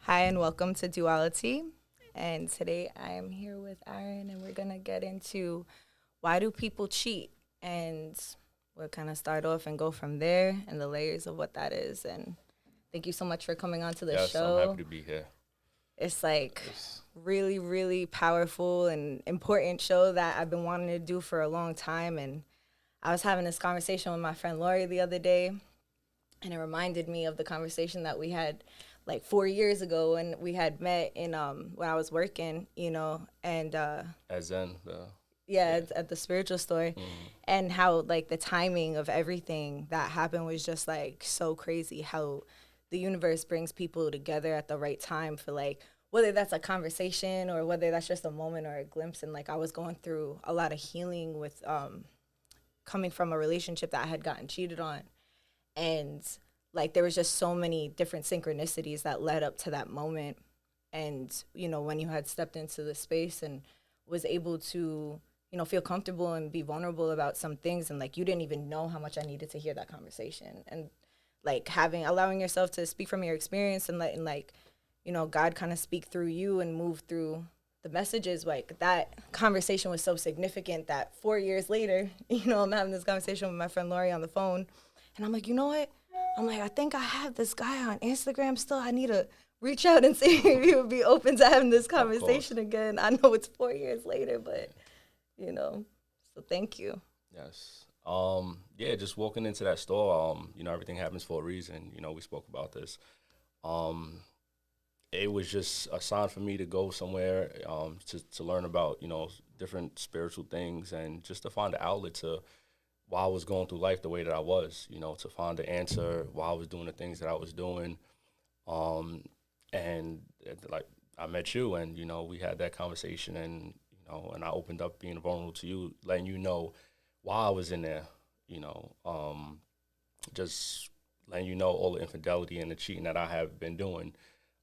Hi, and welcome to DualiTEA. And today I am here with Aaron, and we're going to get into why do people cheat? And we'll kind of start off and go from there and the layers of what that is. And thank you so much for coming on to the Yes, I'm happy show. to be here. It's like Yes. really, really powerful and important show that I've been wanting to do for a long time. And I was having this conversation with my friend Lori the other day, and it reminded me of the conversation that we had like 4 years ago when we had met in when I was working, and As in, yeah, yeah. at the spiritual store, Mm, and how like the timing of everything that happened was just like so crazy. How the universe brings people together at the right time for like whether that's a conversation or whether that's just a moment or a glimpse. And like I was going through a lot of healing with coming from a relationship that I had gotten cheated on, and like there was just so many different synchronicities that led up to that moment. And when you had stepped into the space and was able to feel comfortable and be vulnerable about some things, and like you didn't even know how much I needed to hear that conversation, and like allowing yourself to speak from your experience and letting like God kind of speak through you and move through the messages. Like that conversation was so significant that 4 years later, I'm having this conversation with my friend Lori on the phone, and I'm like, you know what? I'm like, I think I have this guy on Instagram still. I need to reach out and see if he would be open to having this of course. conversation again. I know it's 4 years later, but you know, so thank you. Yes. Yeah, just walking into that store, everything happens for a reason. We spoke about this. Um, it was just a sign for me to go somewhere, to learn about, different spiritual things and just to find an outlet to why I was going through life the way that I was, to find the answer why I was doing the things that I was doing. Um, and like I met you, and we had that conversation, and and I opened up being vulnerable to you, letting you know why I was in there. You know, just letting you know all the infidelity and the cheating that I have been doing.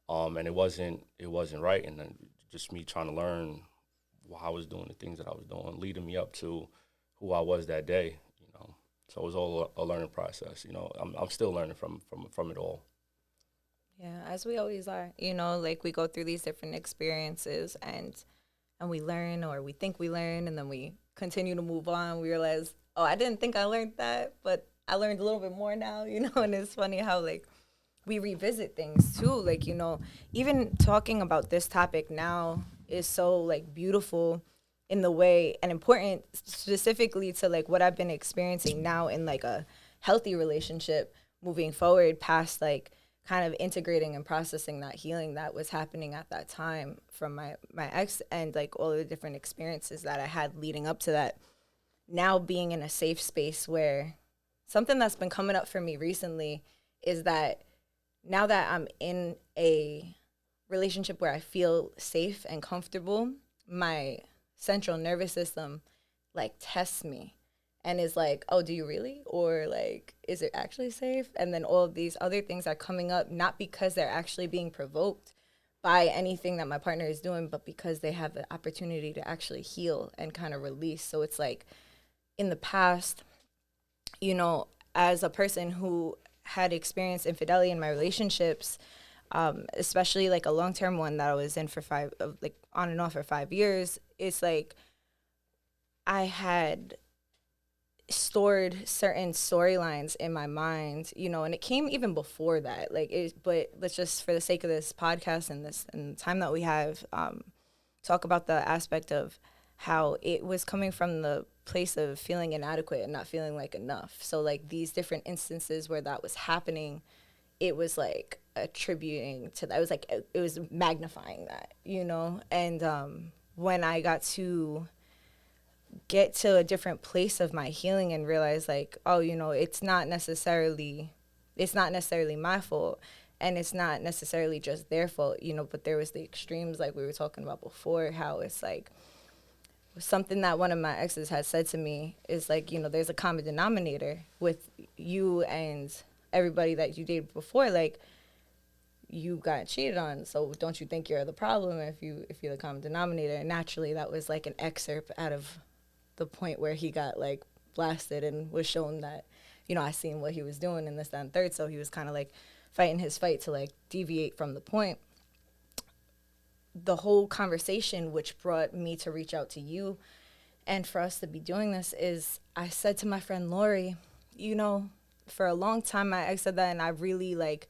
And it wasn't right, and then just me trying to learn why I was doing the things that I was doing, leading me up to who I was that day. So it was all a learning process. I'm still learning from it all. Yeah, as we always are. Like we go through these different experiences, and we learn, or we think we learn, and then we continue to move on. We realize, oh, I didn't think I learned that, but I learned a little bit more now. And it's funny how like we revisit things too. Like, even talking about this topic now is so like beautiful in the way and important specifically to like what I've been experiencing now in like a healthy relationship moving forward past like kind of integrating and processing that healing that was happening at that time from my ex, and like all the different experiences that I had leading up to that. Now being in a safe space where something that's been coming up for me recently is that now that I'm in a relationship where I feel safe and comfortable, my central nervous system like tests me and is like, oh, do you really? Or like, is it actually safe? And then all of these other things are coming up, not because they're actually being provoked by anything that my partner is doing, but because they have the opportunity to actually heal and kind of release. So it's like in the past, you know, as a person who had experienced infidelity in my relationships, especially like a long term one that I was in for like on and off for 5 years, it's like I had stored certain storylines in my mind, and it came even before that. But let's just, for the sake of this podcast and this and the time that we have, talk about the aspect of how it was coming from the place of feeling inadequate and not feeling like enough. So like these different instances where that was happening, it was like attributing to that. It was like it was magnifying that. And when I got to get to a different place of my healing and realize like, oh, it's not necessarily my fault, and it's not necessarily just their fault, but there was the extremes like we were talking about before, how it's like something that one of my exes had said to me is like, there's a common denominator with you and everybody that you dated before. Like, you got cheated on, so don't you think you're the problem if you're the common denominator? And naturally, that was like an excerpt out of the point where he got like blasted and was shown that, I seen what he was doing and this, that, and third. So he was kind of like fighting his fight to like deviate from the point. The whole conversation, which brought me to reach out to you and for us to be doing this, is I said to my friend Lori, you know, for a long time my ex said that, and I really like,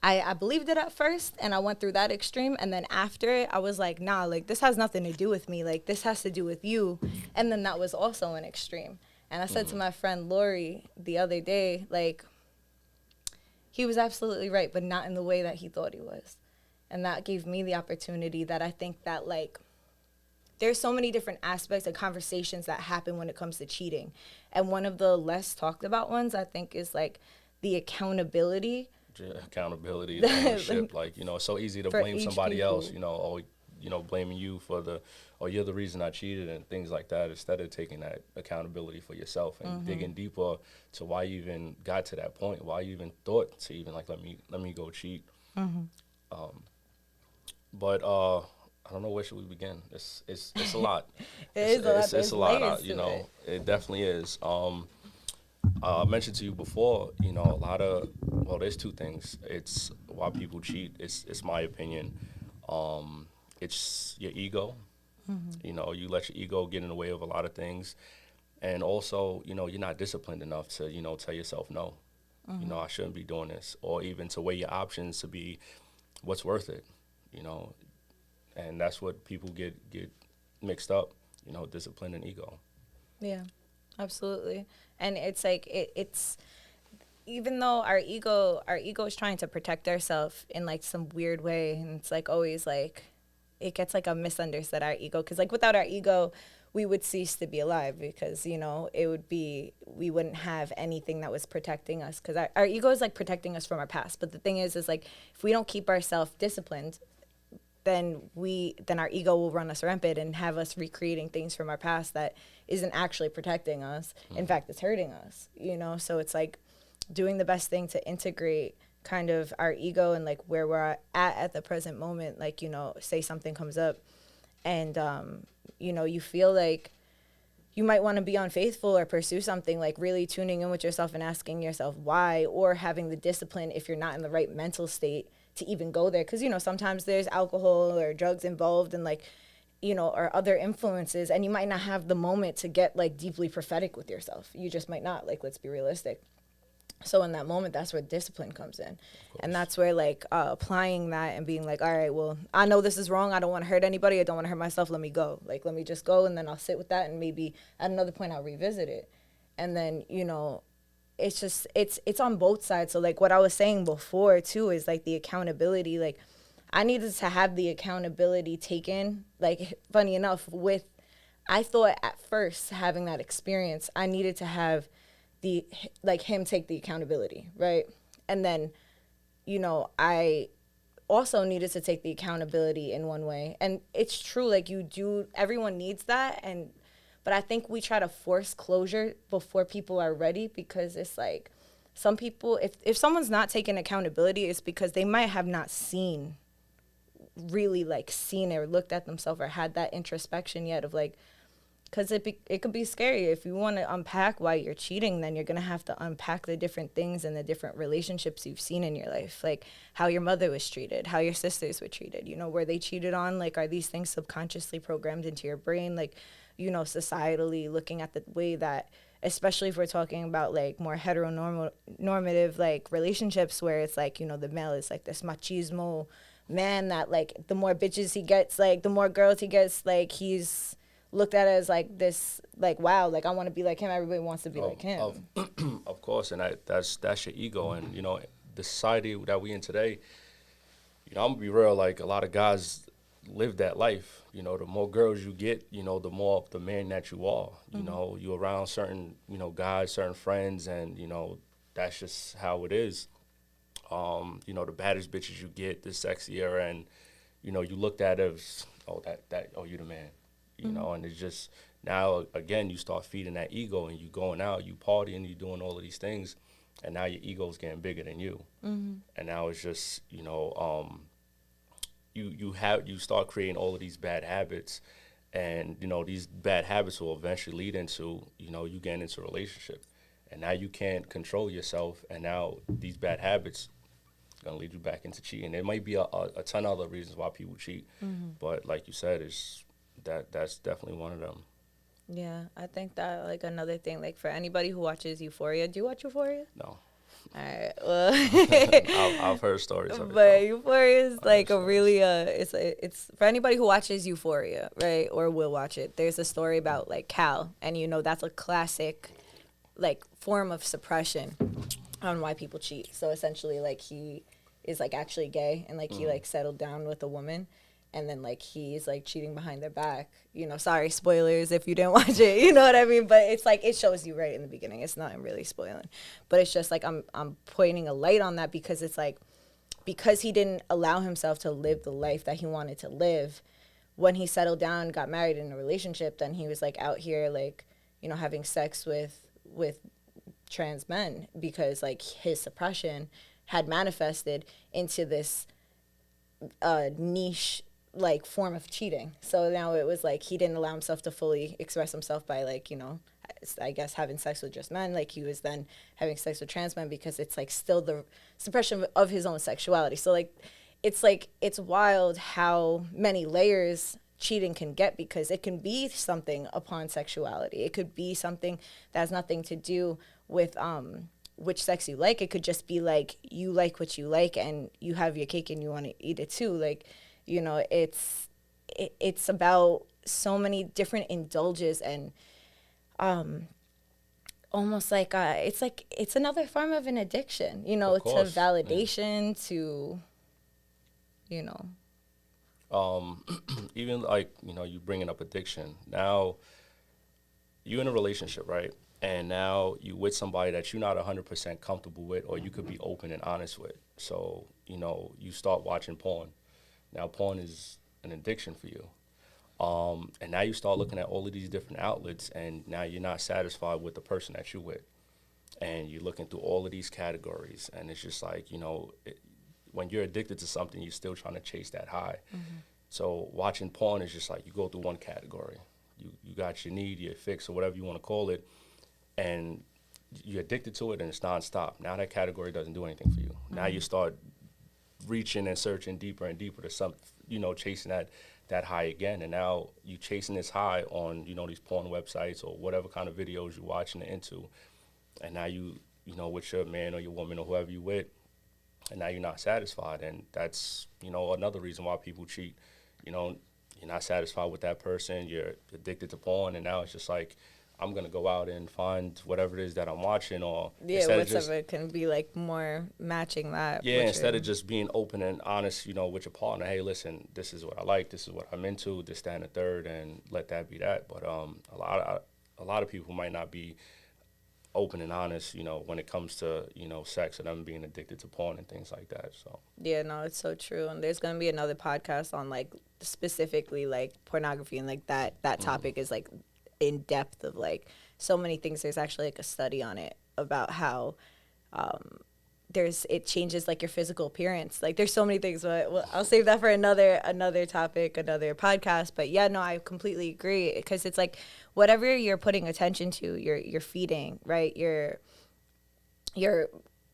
I believed it at first, and I went through that extreme, and then after it I was like, nah, like this has nothing to do with me, like this has to do with you. And then that was also an extreme. And I said to my friend Lori the other day, like, he was absolutely right, but not in the way that he thought he was. And that gave me the opportunity that I think that, like, there's so many different aspects of conversations that happen when it comes to cheating. And one of the less talked about ones, I think, is like the accountability. Accountability, the ownership. Like, you know, it's so easy to blame somebody people. else, you know, or, you know, blaming you for or you're the reason I cheated and things like that, instead of taking that accountability for yourself and digging deeper to why you even got to that point, why you even thought to even like, let me go cheat. But I don't know, where should we begin? It's a lot. It's a lot. You know, it definitely is. I mentioned to you before, you know, a lot of, well, there's two things. It's why people cheat. It's my opinion. It's your ego. You know, you let your ego get in the way of a lot of things. And also, you know, you're not disciplined enough to, you know, tell yourself no. You know, I shouldn't be doing this. Or even to weigh your options to be what's worth it, you know. And that's what people get mixed up, you know, discipline and ego. Yeah, absolutely. And it's like, it's, even though our ego is trying to protect ourselves in like some weird way, and it's like always like, it gets like a misunderstood, our ego, because like without our ego we would cease to be alive, because, you know, we wouldn't have anything that was protecting us, because our ego is like protecting us from our past. But the thing is like, if we don't keep ourselves disciplined, then our ego will run us rampant and have us recreating things from our past that isn't actually protecting us. In fact, it's hurting us, you know. So it's like doing the best thing to integrate kind of our ego and like where we're at the present moment. Like, you know, say something comes up and you know, you feel like you might want to be unfaithful or pursue something, like really tuning in with yourself and asking yourself why, or having the discipline if you're not in the right mental state to even go there. Because, you know, sometimes there's alcohol or drugs involved, and like, you know, or other influences, and you might not have the moment to get like deeply prophetic with yourself. You just might not, like, let's be realistic. So in that moment, that's where discipline comes in. And that's where like applying that and being like, all right, well, I know this is wrong. I don't want to hurt anybody. I don't want to hurt myself. Let me go. Like, let me just go. And then I'll sit with that. And maybe at another point I'll revisit it. And then, you know, it's just, it's on both sides. So like what I was saying before too is like the accountability. Like I needed to have the accountability taken. Like, funny enough, I thought at first having that experience, I needed to have him take the accountability, right? And then, you know, I also needed to take the accountability in one way. And it's true, like everyone needs that. But I think we try to force closure before people are ready, because it's like some people, if someone's not taking accountability, it's because they might have not really seen or looked at themselves or had that introspection yet of like, because it could be scary. If you want to unpack why you're cheating, then you're going to have to unpack the different things and the different relationships you've seen in your life, like how your mother was treated, how your sisters were treated, you know, were they cheated on? Like, are these things subconsciously programmed into your brain? Like, you know, societally looking at the way that, especially if we're talking about like more heteronormative like relationships where it's like, you know, the male is like this machismo man that like the more bitches he gets, like the more girls he gets, like he's looked at as like this, like, wow, like I want to be like him. Everybody wants to be like him. Of course, and that's your ego. And, you know, the society that we in today, you know, I'm going to be real, like a lot of guys live that life. You know, the more girls you get, you know, the more of the man that you are. You know, you're around certain, you know, guys, certain friends, and, you know, that's just how it is. You know, the baddest bitches you get, the sexier, and, you know, you looked at as, oh, you the man. You know, and it's just, now, again, you start feeding that ego, and you going out, you partying, you doing all of these things, and now your ego's getting bigger than you. And now it's just, you know, you start creating all of these bad habits, and, you know, these bad habits will eventually lead into, you know, you getting into a relationship. And now you can't control yourself, and now these bad habits gonna lead you back into cheating. There might be a ton of other reasons why people cheat, but like you said, that's definitely one of them. Yeah, I think that like another thing, like for anybody who watches Euphoria, do you watch Euphoria? No, All right, well, I've heard stories of it. but Euphoria is I've like heard a really it's for anybody who watches Euphoria, right, or will watch it. There's a story about like Cal, and that's a classic like form of suppression on why people cheat. So essentially, like he is like actually gay, and like he like settled down with a woman, and then like he's like cheating behind their back. Sorry, spoilers if you didn't watch it. You know what I mean? But it's like it shows you right in the beginning. It's not really spoiling, but it's just like I'm pointing a light on that because it's like because he didn't allow himself to live the life that he wanted to live. When he settled down, got married in a relationship, then he was like out here like having sex with trans men because like his suppression had manifested into this niche like form of cheating. So now it was like he didn't allow himself to fully express himself by like I guess having sex with just men. Like he was then having sex with trans men because it's like still the suppression of his own sexuality. So like it's wild how many layers cheating can get because it can be something upon sexuality. It could be something that has nothing to do with which sex you like. It could just be like you like what you like and you have your cake and you want to eat it too. Like it's about so many different indulges and almost like it's another form of an addiction, to validation, to even like you bringing up addiction. Now you in a relationship, right? And now you with somebody that you're not 100% comfortable with, or you could be open and honest with. So you start watching porn. Now porn is an addiction for you. And now you start looking at all of these different outlets, and now you're not satisfied with the person that you're with. And you're looking through all of these categories, and it's just like, when you're addicted to something, you're still trying to chase that high. Mm-hmm. So watching porn is just like you go through one category. You got your need, your fix, or whatever you want to call it, and you're addicted to it, and it's nonstop. Now that category doesn't do anything for you. Mm-hmm. Now you start reaching and searching deeper and deeper to some, chasing that high again. And now you chasing this high on, these porn websites or whatever kind of videos you're watching it into. And now you with your man or your woman or whoever you with, and now you're not satisfied. And that's, another reason why people cheat. You're not satisfied with that person. You're addicted to porn. And now it's just like, I'm going to go out and find whatever it is that I'm watching, or whatever can be like more matching that. Yeah, instead of just being open and honest, with your partner. Hey, listen, this is what I like. This is what I'm into. This, that, and the third, and let that be that. But a lot of people might not be open and honest, when it comes to, sex and them being addicted to porn and things like that. So yeah, no, it's so true. And there's going to be another podcast on like specifically like pornography, and like that topic is like in depth of like so many things. There's actually like a study on it about how it changes like your physical appearance. Like there's so many things, but I'll save that for another topic, another podcast. But yeah, no, I completely agree, because it's like whatever you're putting attention to, you're feeding, right? You're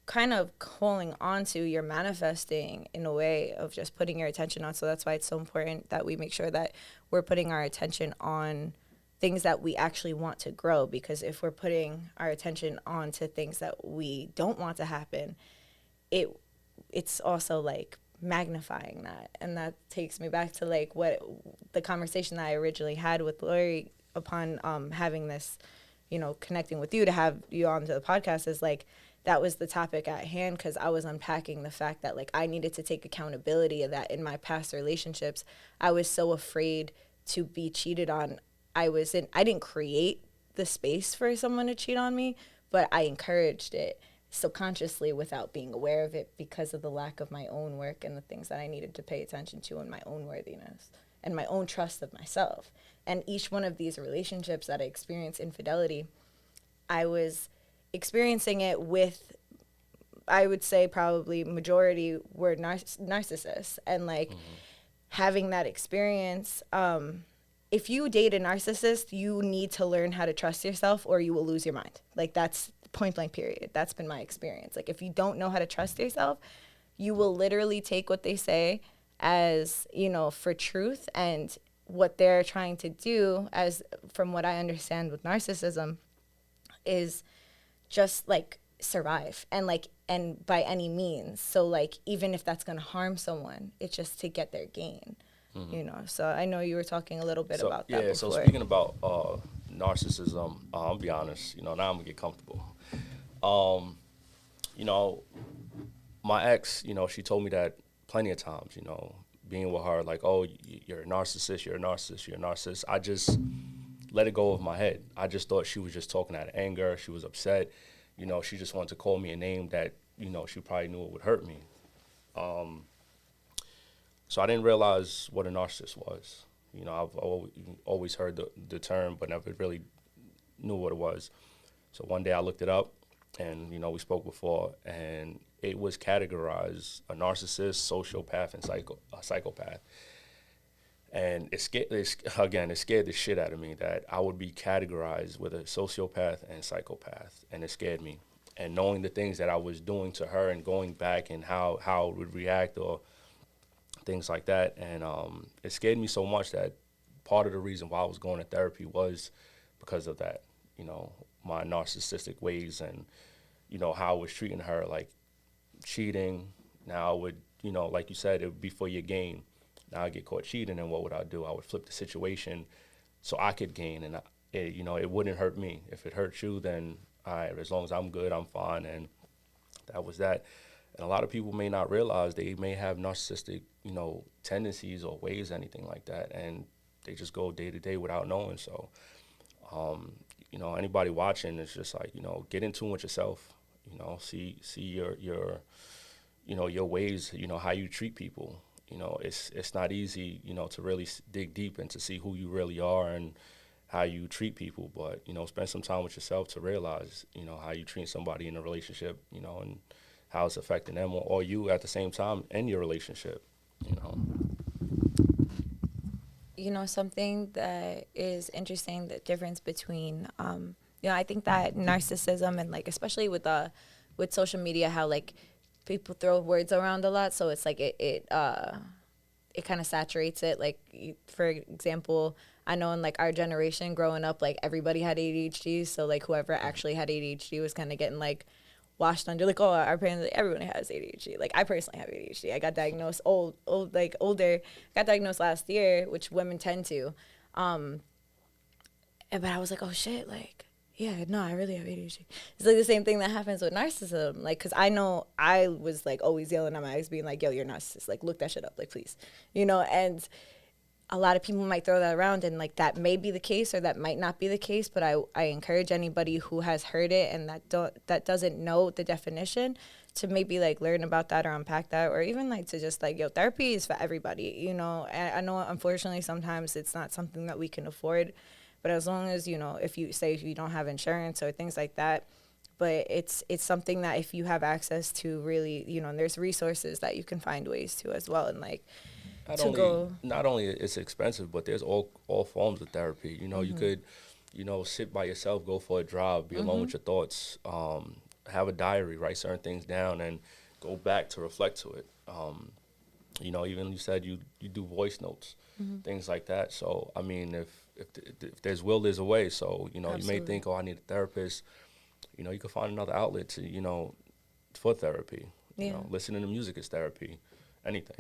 kind of calling onto, you're manifesting in a way of just putting your attention on. So that's why it's so important that we make sure that we're putting our attention on things that we actually want to grow, because if we're putting our attention on to things that we don't want to happen, it's also like magnifying that. And that takes me back to like what the conversation that I originally had with Lori upon having this, connecting with you to have you on to the podcast, is like that was the topic at hand, because I was unpacking the fact that like I needed to take accountability of that. In my past relationships, I was so afraid to be cheated on. I didn't create the space for someone to cheat on me, but I encouraged it subconsciously without being aware of it, because of the lack of my own work and the things that I needed to pay attention to, and my own worthiness and my own trust of myself. And each one of these relationships that I experienced infidelity, I was experiencing it with, I would say probably majority were narcissists. And like having that experience, if you date a narcissist, you need to learn how to trust yourself, or you will lose your mind. Like that's point blank period. That's been my experience. Like if you don't know how to trust yourself, you will literally take what they say as, for truth. And what they're trying to do, as from what I understand with narcissism, is just like survive, and by any means. So like, even if that's going to harm someone, it's just to get their gain. So I know you were talking a little bit about that before. So speaking about narcissism, I'll be honest, now I'm gonna get comfortable. You know, my ex, she told me that plenty of times, being with her, like, oh, you're a narcissist, you're a narcissist, you're a narcissist. I just let it go of my head. I just thought she was just talking out of anger. She was upset. She just wanted to call me a name that, she probably knew it would hurt me. So I didn't realize what a narcissist was. I've always heard the term, but never really knew what it was. So one day I looked it up, and, we spoke before, and it was categorized a narcissist, sociopath, and psychopath. And it scared the shit out of me that I would be categorized with a sociopath and psychopath, and it scared me. And knowing the things that I was doing to her and going back and how it would react or things like that, and it scared me so much that part of the reason why I was going to therapy was because of that, my narcissistic ways and, how I was treating her, like cheating. Now I would, like you said, it would be for your gain. Now I get caught cheating, and what would I do? I would flip the situation so I could gain, and it wouldn't hurt me. If it hurts you, then all right, as long as I'm good, I'm fine, and that was that. And a lot of people may not realize they may have narcissistic, tendencies or ways, anything like that, and they just go day to day without knowing. So, anybody watching is just like, get in tune with yourself. See your ways. How you treat people. It's not easy, to really dig deep and to see who you really are and how you treat people. But spend some time with yourself to realize, how you treat somebody in a relationship, and how it's affecting them or you at the same time in your relationship, Something that is interesting, the difference between, I think that narcissism and like, especially with social media, how like people throw words around a lot. So it's like it kind of saturates it. Like, for example, I know in like our generation growing up, like everybody had ADHD. So like whoever actually had ADHD was kind of getting like washed under, like, oh, our parents, like, everyone has ADHD. Like, I personally have ADHD. I got diagnosed older. Got diagnosed last year, which women tend to. But I was like, oh shit, like, yeah, no, I really have ADHD. It's like the same thing that happens with narcissism. Like, cause I know I was like always yelling at my ex, being like, yo, you're narcissist. Like, look that shit up, like, please, and a lot of people might throw that around, and like that may be the case or that might not be the case, but I encourage anybody who has heard it and that doesn't know the definition to maybe like learn about that or unpack that, or even like to just like, yo, therapy is for everybody, I know unfortunately sometimes it's not something that we can afford, but as long as, if you don't have insurance or things like that, but it's something that if you have access to, really, there's resources that you can find ways to as well, and like, not only it's expensive, but there's all forms of therapy. You could, sit by yourself, go for a drive, be alone with your thoughts, have a diary, write certain things down, and go back to reflect to it. Even you said you do voice notes, things like that. So I mean, if there's will, there's a way. So you may think, oh, I need a therapist. You can find another outlet to for therapy. Listening to music is therapy. Anything,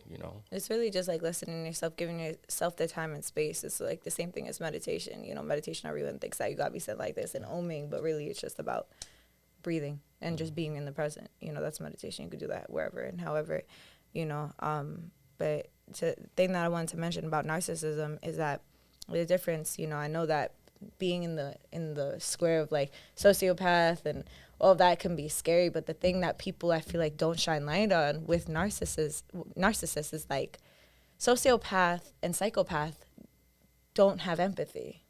It's really just like listening to yourself, giving yourself the time and space. It's like the same thing as meditation. Meditation, everyone thinks that you gotta be sitting like this and oming, but really it's just about breathing and just being in the present. That's meditation. You could do that wherever and however, but the thing that I wanted to mention about narcissism is that the difference, I know that being in the square of like sociopath and all that can be scary, but the thing that people, I feel like, don't shine light on with narcissists is like sociopath and psychopath don't have empathy,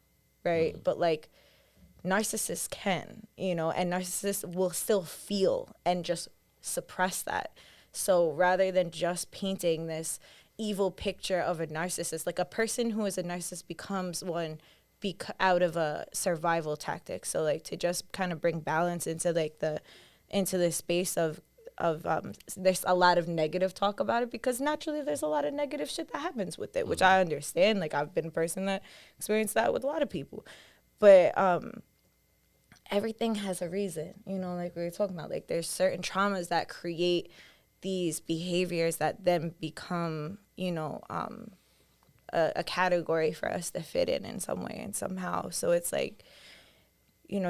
right? But like narcissists can, and narcissists will still feel and just suppress that. So rather than just painting this evil picture of a narcissist, like a person who is a narcissist becomes one out of a survival tactic. So like to just kind of bring balance into like into the space of there's a lot of negative talk about it, because naturally there's a lot of negative shit that happens with it, which I understand. Like, I've been a person that experienced that with a lot of people. But everything has a reason, like we were talking about. Like, there's certain traumas that create these behaviors that then become, a category for us to fit in some way and somehow. So it's like,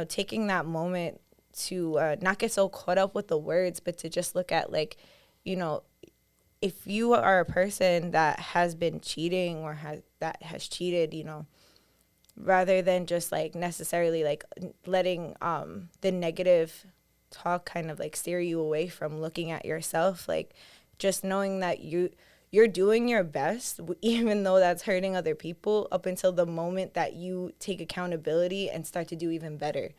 taking that moment to not get so caught up with the words, but to just look at, like, if you are a person that has been cheating or has cheated, rather than just like necessarily like letting the negative talk kind of like steer you away from looking at yourself, like just knowing that you're doing your best, even though that's hurting other people, up until the moment that you take accountability and start to do even better.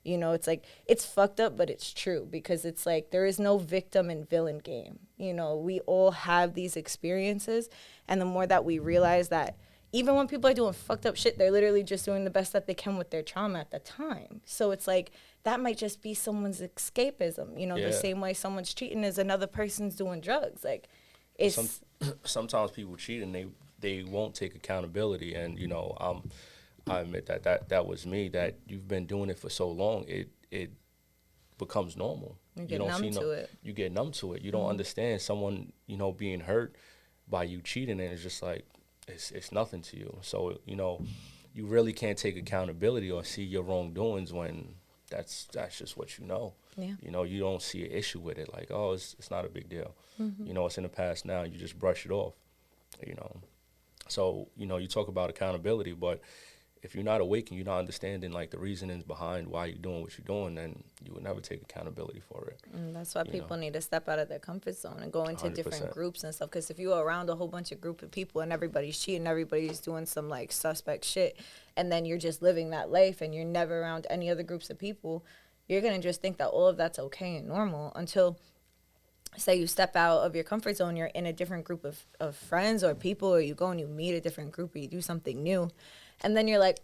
It's like, it's fucked up, but it's true, because it's like there is no victim and villain game. We all have these experiences, and the more that we realize that even when people are doing fucked up shit, they're literally just doing the best that they can with their trauma at the time. So it's like, that might just be someone's escapism, the same way someone's cheating is another person's doing drugs. Like, it's... Sometimes people cheat and they won't take accountability, and I admit that was me. That you've been doing it for so long, it becomes normal. You get numb to it. You get numb to it. You don't understand someone being hurt by you cheating, and it's just like it's nothing to you. So you really can't take accountability or see your wrongdoings when that's just what you know. Yeah. You don't see an issue with it. Like, oh, it's not a big deal. It's in the past now. You just brush it off. So you talk about accountability, but if you're not awake and you're not understanding like the reasonings behind why you're doing what you're doing, then you would never take accountability for it. And that's why people need to step out of their comfort zone and go into 100%. Different groups and stuff. Because if you're around a whole bunch of group of people and everybody's cheating, everybody's doing some like suspect shit, and then you're just living that life and you're never around any other groups of people, you're going to just think that all of that's okay and normal until, say, you step out of your comfort zone, you're in a different group of friends or people, or you go and you meet a different group or you do something new. And then you're like,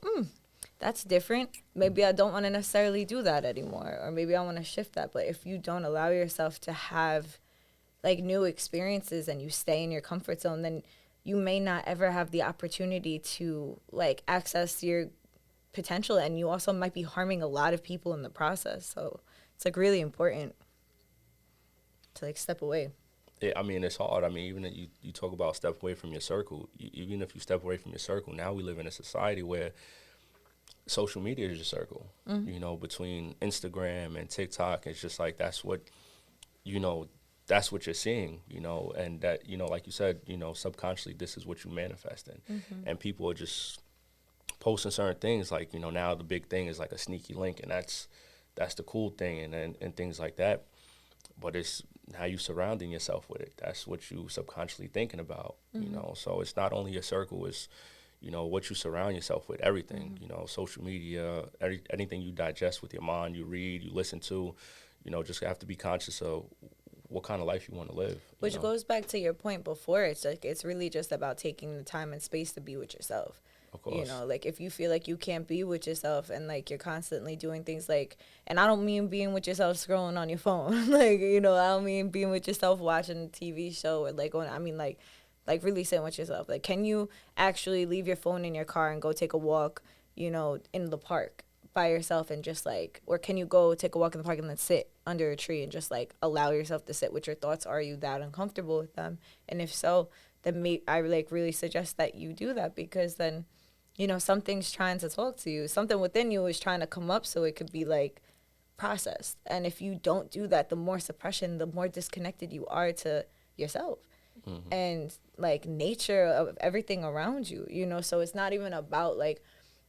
that's different. Maybe I don't want to necessarily do that anymore, or maybe I want to shift that. But if you don't allow yourself to have like new experiences and you stay in your comfort zone, then you may not ever have the opportunity to like access your potential, and you also might be harming a lot of people in the process. So it's like really important to like step away. Yeah, I mean, it's hard. I mean, even if you talk about step away from your circle, even if you step away from your circle, now we live in a society where social media is your circle. Between Instagram and TikTok, it's just like that's what that's what you're seeing, and that, like you said, subconsciously this is what you manifest in. And people are just posting certain things, like, now the big thing is like a sneaky link, and that's the cool thing, and things like that. But it's how you surrounding yourself with it. That's what you subconsciously thinking about, So it's not only your circle, it's, what you surround yourself with, everything, social media, anything you digest with your mind, you read, you listen to, just have to be conscious of what kind of life you want to live. Which goes back to your point before. It's like, it's really just about taking the time and space to be with yourself. Of course. Like if you feel like you can't be with yourself and like you're constantly doing things like, and I don't mean being with yourself scrolling on your phone, like, I don't mean being with yourself watching a TV show or like I mean like really sitting with yourself. Like, can you actually leave your phone in your car and go take a walk, in the park by yourself and just like, or can you go take a walk in the park and then sit under a tree and just like allow yourself to sit with your thoughts? Are you that uncomfortable with them? And if so, then I like really suggest that you do that, because then something's trying to talk to you. Something within you is trying to come up so it could be, like, processed. And if you don't do that, the more suppression, the more disconnected you are to yourself and, like, nature of everything around you, So it's not even about, like,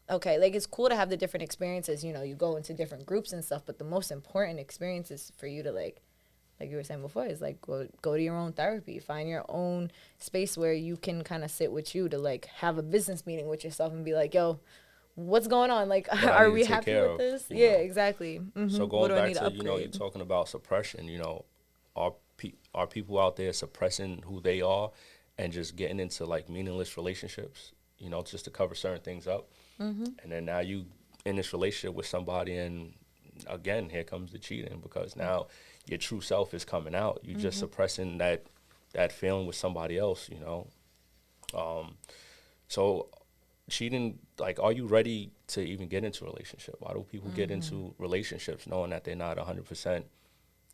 okay, like, it's cool to have the different experiences. You go into different groups and stuff, but the most important experience is for you to, like you were saying before, is like go to your own therapy, find your own space where you can kind of sit with you to like have a business meeting with yourself and be like, yo, what's going on? Like, are we happy with this? Yeah, exactly. So going back to, you're talking about suppression, are people out there suppressing who they are and just getting into like meaningless relationships, just to cover certain things up. And then now you in this relationship with somebody and again, here comes the cheating, because now your true self is coming out. You're just suppressing that feeling with somebody else, you know. So cheating, like, are you ready to even get into a relationship? Why do people get into relationships knowing that they're not 100%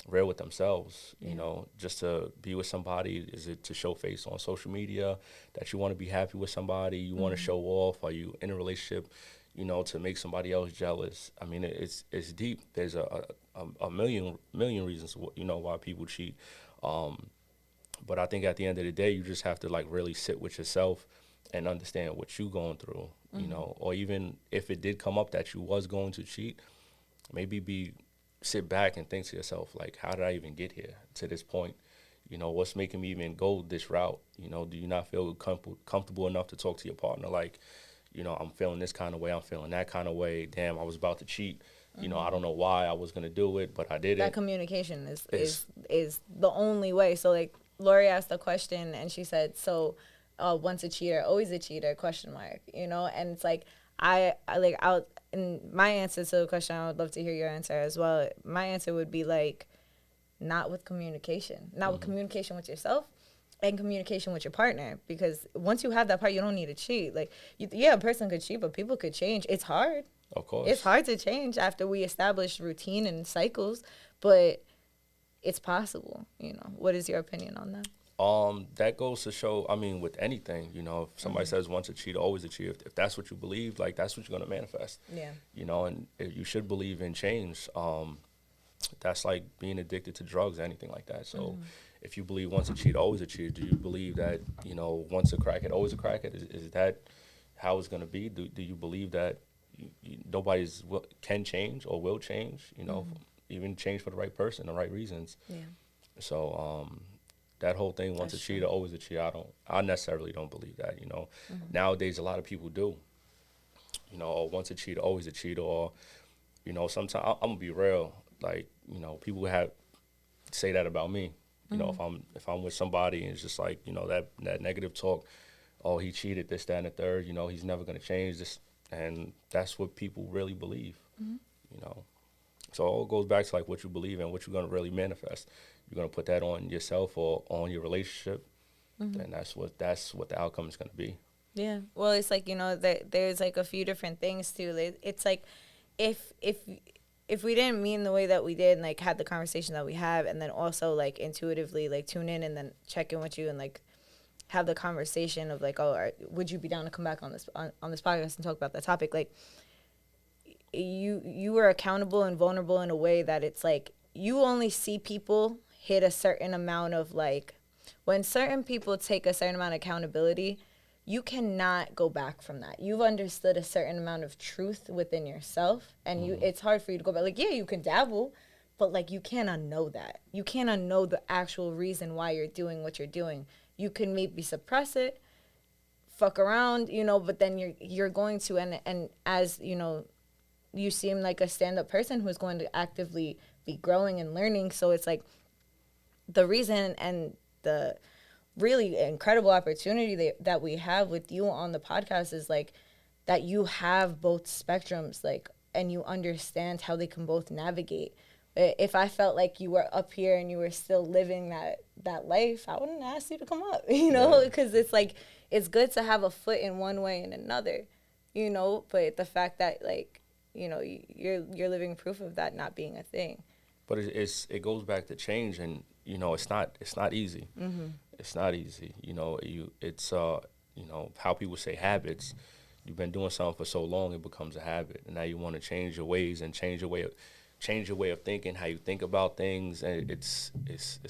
real with themselves? You know, just to be with somebody, is it to show face on social media that you want to be happy with somebody, you want to show off? Are you in a relationship, you know, to make somebody else jealous? I mean, it's deep. There's a million reasons, you know, why people cheat. But I think at the end of the day, you just have to, like, really sit with yourself and understand what you're going through, you know. Or even if it did come up that you was going to cheat, maybe sit back and think to yourself, like, how did I even get here to this point? You know, what's making me even go this route? You know, do you not feel comfortable enough to talk to your partner, like, you know, I'm feeling this kind of way, I'm feeling that kind of way, damn, I was about to cheat. You know, I don't know why I was going to do it, but I did it. That communication is the only way. So, like, Lori asked a question, and she said, so once a cheater, always a cheater, question mark, you know? And it's like, and my answer to the question, I would love to hear your answer as well. My answer would be, like, not with communication. Not with communication with yourself and communication with your partner. Because once you have that part, you don't need to cheat. Like, yeah, a person could cheat, but people could change. It's hard. Of course. It's hard to change after we establish routine and cycles, but it's possible, you know. What is your opinion on that? That goes to show, I mean, with anything, you know, if somebody says once a cheater, always a cheater, if that's what you believe, like, that's what you're going to manifest. Yeah. You know, and you should believe in change. That's like being addicted to drugs or anything like that. So if you believe once a cheater, always a cheater, do you believe that, you know, once a crackhead, always a crackhead? Is that how it's going to be? Do you believe that nobody's can change or will change, you know, even change for the right person, the right reasons? Yeah. So, that whole thing, once a cheater, always a cheater, I necessarily don't believe that, you know. Nowadays, a lot of people do, you know, or once a cheater, always a cheater, or, you know, sometimes, I'm gonna be real, like, you know, people say that about me, you know, if I'm with somebody and it's just like, you know, that negative talk, oh, he cheated, this, that, and the third, you know, he's never gonna change this, and that's what people really believe, you know. So it all goes back to, like, what you believe in, what you're gonna really manifest. You're gonna put that on yourself or on your relationship, then that's what the outcome is gonna be. Yeah. Well, it's like, you know, there's like a few different things too. It's like, if we didn't mean the way that we did and, like, had the conversation that we have, and then also, like, intuitively, like, tune in and then check in with you and, like, have the conversation of, like, oh, would you be down to come back on this podcast and talk about that topic? Like, you were accountable and vulnerable in a way that it's like, you only see people hit a certain amount of, like, when certain people take a certain amount of accountability, you cannot go back from that. You've understood a certain amount of truth within yourself, and it's hard for you to go back. Like, yeah, you can dabble, but, like, you can't unknow that. You can't unknow the actual reason why you're doing what you're doing. You can maybe suppress it, fuck around, you know, but then you're going to, and as, you know, you seem like a stand-up person who's going to actively be growing and learning. So it's like, the reason and the really incredible opportunity that we have with you on the podcast is, like, that you have both spectrums, like, and you understand how they can both navigate. If I felt like you were up here and you were still living that life, I wouldn't ask you to come up, you know, because it's like, it's good to have a foot in one way and another, you know, but the fact that, like, you know, you're living proof of that not being a thing. But it goes back to change, and, you know, it's not easy. It's not easy. You know, it's you know, how people say habits. You've been doing something for so long, it becomes a habit, and now you want to change your ways and change your way of thinking, how you think about things, and it's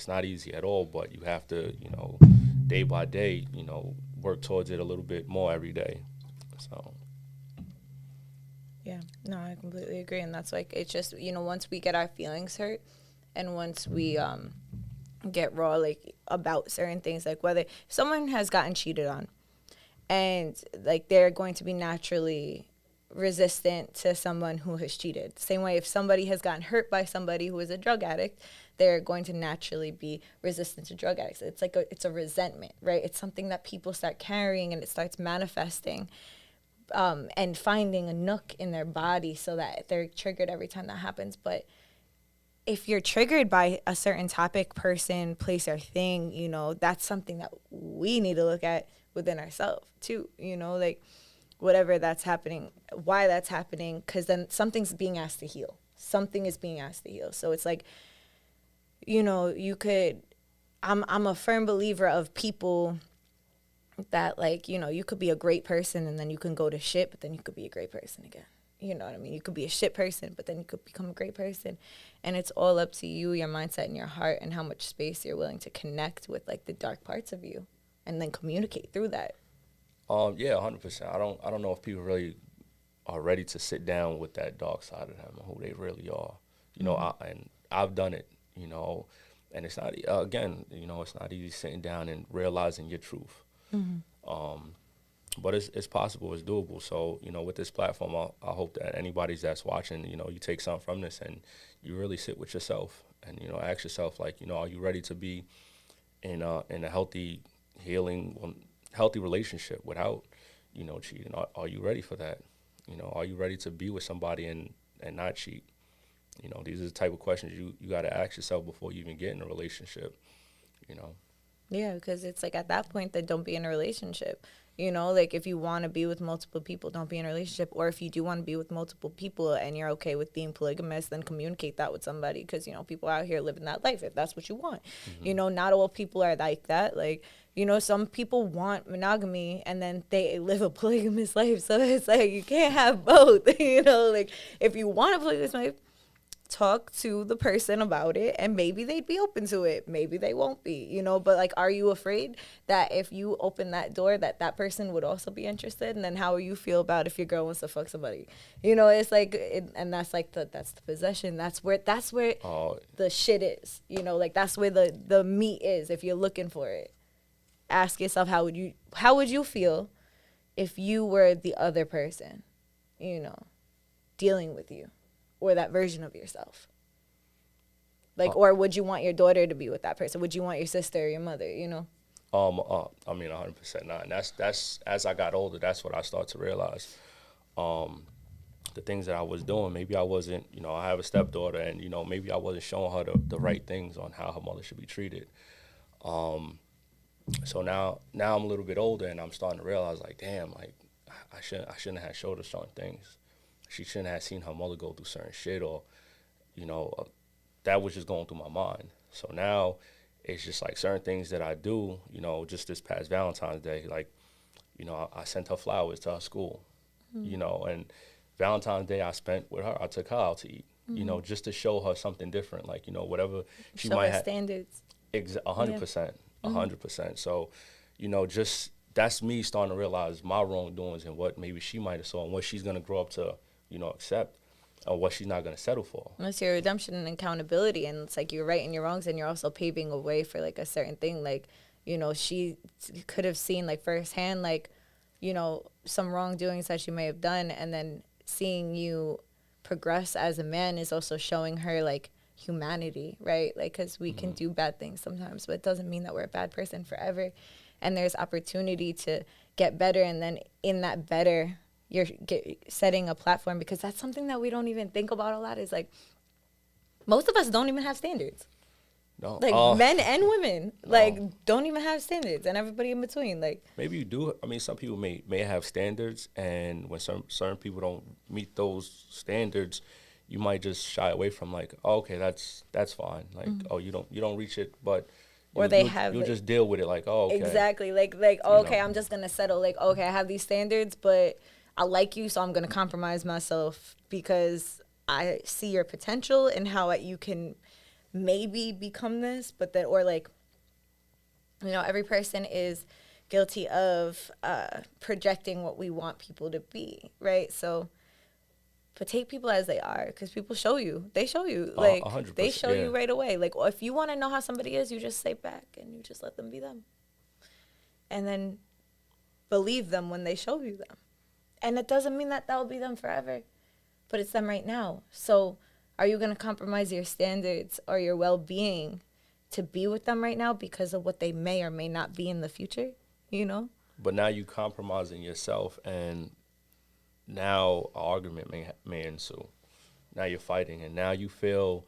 not easy at all. But you have to, you know, day by day, you know, work towards it a little bit more every day. So. Yeah, no, I completely agree. And that's, like, it's just, you know, once we get our feelings hurt and once we get raw, like, about certain things, like, whether someone has gotten cheated on and, like, they're going to be naturally resistant to someone who has cheated. Same way, if somebody has gotten hurt by somebody who is a drug addict, they're going to naturally be resistant to drug addicts. It's like it's a resentment, right? It's something that people start carrying and it starts manifesting. and finding a nook in their body so that they're triggered every time that happens. But if you're triggered by a certain topic, person, place, or thing, you know, that's something that we need to look at within ourselves too, you know, like whatever that's happening, why that's happening, because then something's being asked to heal. Something is being asked to heal. So it's like, you know, you could, I'm a firm believer of people that, like, you know, you could be a great person and then you can go to shit, but then you could be a great person again. You know what I mean? You could be a shit person, but then you could become a great person. And it's all up to you, your mindset and your heart, and how much space you're willing to connect with, like, the dark parts of you and then communicate through that. Yeah, 100%. I don't know if people really are ready to sit down with that dark side of them, who they really are. You know, and I've done it, you know, and it's not, again, you know, it's not easy sitting down and realizing your truth. But it's possible, it's doable. So, you know, with this platform, I hope that anybody that's watching, you know, you take something from this and you really sit with yourself and, you know, ask yourself, like, you know, are you ready to be in a healthy, healthy relationship without, you know, cheating? Are you ready for that? You know, are you ready to be with somebody and not cheat? You know, these are the type of questions you got to ask yourself before you even get in a relationship, you know. Yeah, because it's like at that point, then don't be in a relationship. You know, like if you want to be with multiple people, don't be in a relationship. Or if you do want to be with multiple people and you're okay with being polygamous, then communicate that with somebody. Because, you know, people out here living that life if that's what you want. You know, not all people are like that. Like, you know, some people want monogamy and then they live a polygamous life. So it's like you can't have both. You know, like if you want a polygamous life, talk to the person about it and maybe they'd be open to it, maybe they won't be, you know. But like, are you afraid that if you open that door that person would also be interested? And then how you feel about if your girl wants to fuck somebody, you know? It's like and that's like that's the possession, that's where the shit is, you know. Like that's where the meat is. If you're looking for it, ask yourself, how would you feel if you were the other person, you know, dealing with you, or that version of yourself? Like, or would you want your daughter to be with that person? Would you want your sister or your mother, you know? I mean, 100% not. And that's as I got older, that's what I started to realize. The things that I was doing, maybe I wasn't, you know, I have a stepdaughter and, you know, maybe I wasn't showing her the right things on how her mother should be treated. So now I'm a little bit older and I'm starting to realize, like, damn, like, I shouldn't have showed her certain things. She shouldn't have seen her mother go through certain shit, or, you know, that was just going through my mind. So now it's just like certain things that I do, you know, just this past Valentine's Day, like, you know, I sent her flowers to her school, you know, and Valentine's Day I spent with her. I took her out to eat, you know, just to show her something different, like, you know, whatever she might have. Standards. 100%, 100%. So, you know, just that's me starting to realize my wrongdoings and what maybe she might have saw and what she's going to grow up to, you know, accept, or what she's not going to settle for. That's your redemption and accountability. And it's like you're righting your wrongs and you're also paving a way for like a certain thing. Like, you know, she could have seen like firsthand, like, you know, some wrongdoings that she may have done. And then seeing you progress as a man is also showing her like humanity, right? Like, because we can do bad things sometimes, but it doesn't mean that we're a bad person forever. And there's opportunity to get better. And then in that better, you're setting a platform, because that's something that we don't even think about a lot, is like most of us don't even have standards. No. Like men and women, like don't even have standards, and everybody in between. Like maybe you do. I mean, some people may have standards, and when certain people don't meet those standards, you might just shy away from, like, oh, okay, that's fine. Like, oh, you don't reach it, but you'll just deal with it. Like, oh, okay. Exactly. Like oh, okay, I'm just gonna settle. Like, okay, I have these standards, but I like you, so I'm gonna compromise myself because I see your potential and how you can maybe become this. But then, or like, you know, every person is guilty of projecting what we want people to be, right? So, but take people as they are, because people show you. They show you. Like, 100%, they show you right away. Like, if you want to know how somebody is, you just stay back and you just let them be them. And then believe them when they show you them. And it doesn't mean that will be them forever, but it's them right now. So are you going to compromise your standards or your well-being to be with them right now because of what they may or may not be in the future, you know? But now you compromising yourself and now an argument may ensue. Now you're fighting, and now you feel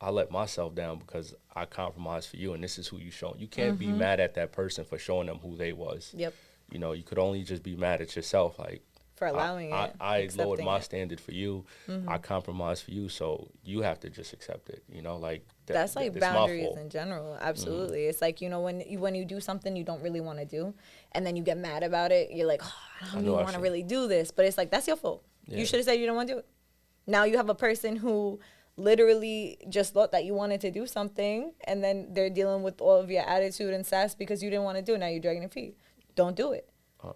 I let myself down because I compromised for you, and this is who you show. You can't be mad at that person for showing them who they was. Yep. You know, you could only just be mad at yourself, like For allowing it. I lowered accepting my it. standard for you. I compromised for you, so you have to just accept it. You know, like That's like it's my boundaries fault. in general. Absolutely. It's like, you know, when you do something you don't really want to do and then you get mad about it, you're like, oh, I don't knew I want to should. really do this. But it's like, that's your fault. Yeah. You should have said you don't want to do it. Now you have a person who literally just thought that you wanted to do something and then they're dealing with all of your attitude and sass because you didn't want to do it. Now you're dragging your feet. Don't do it.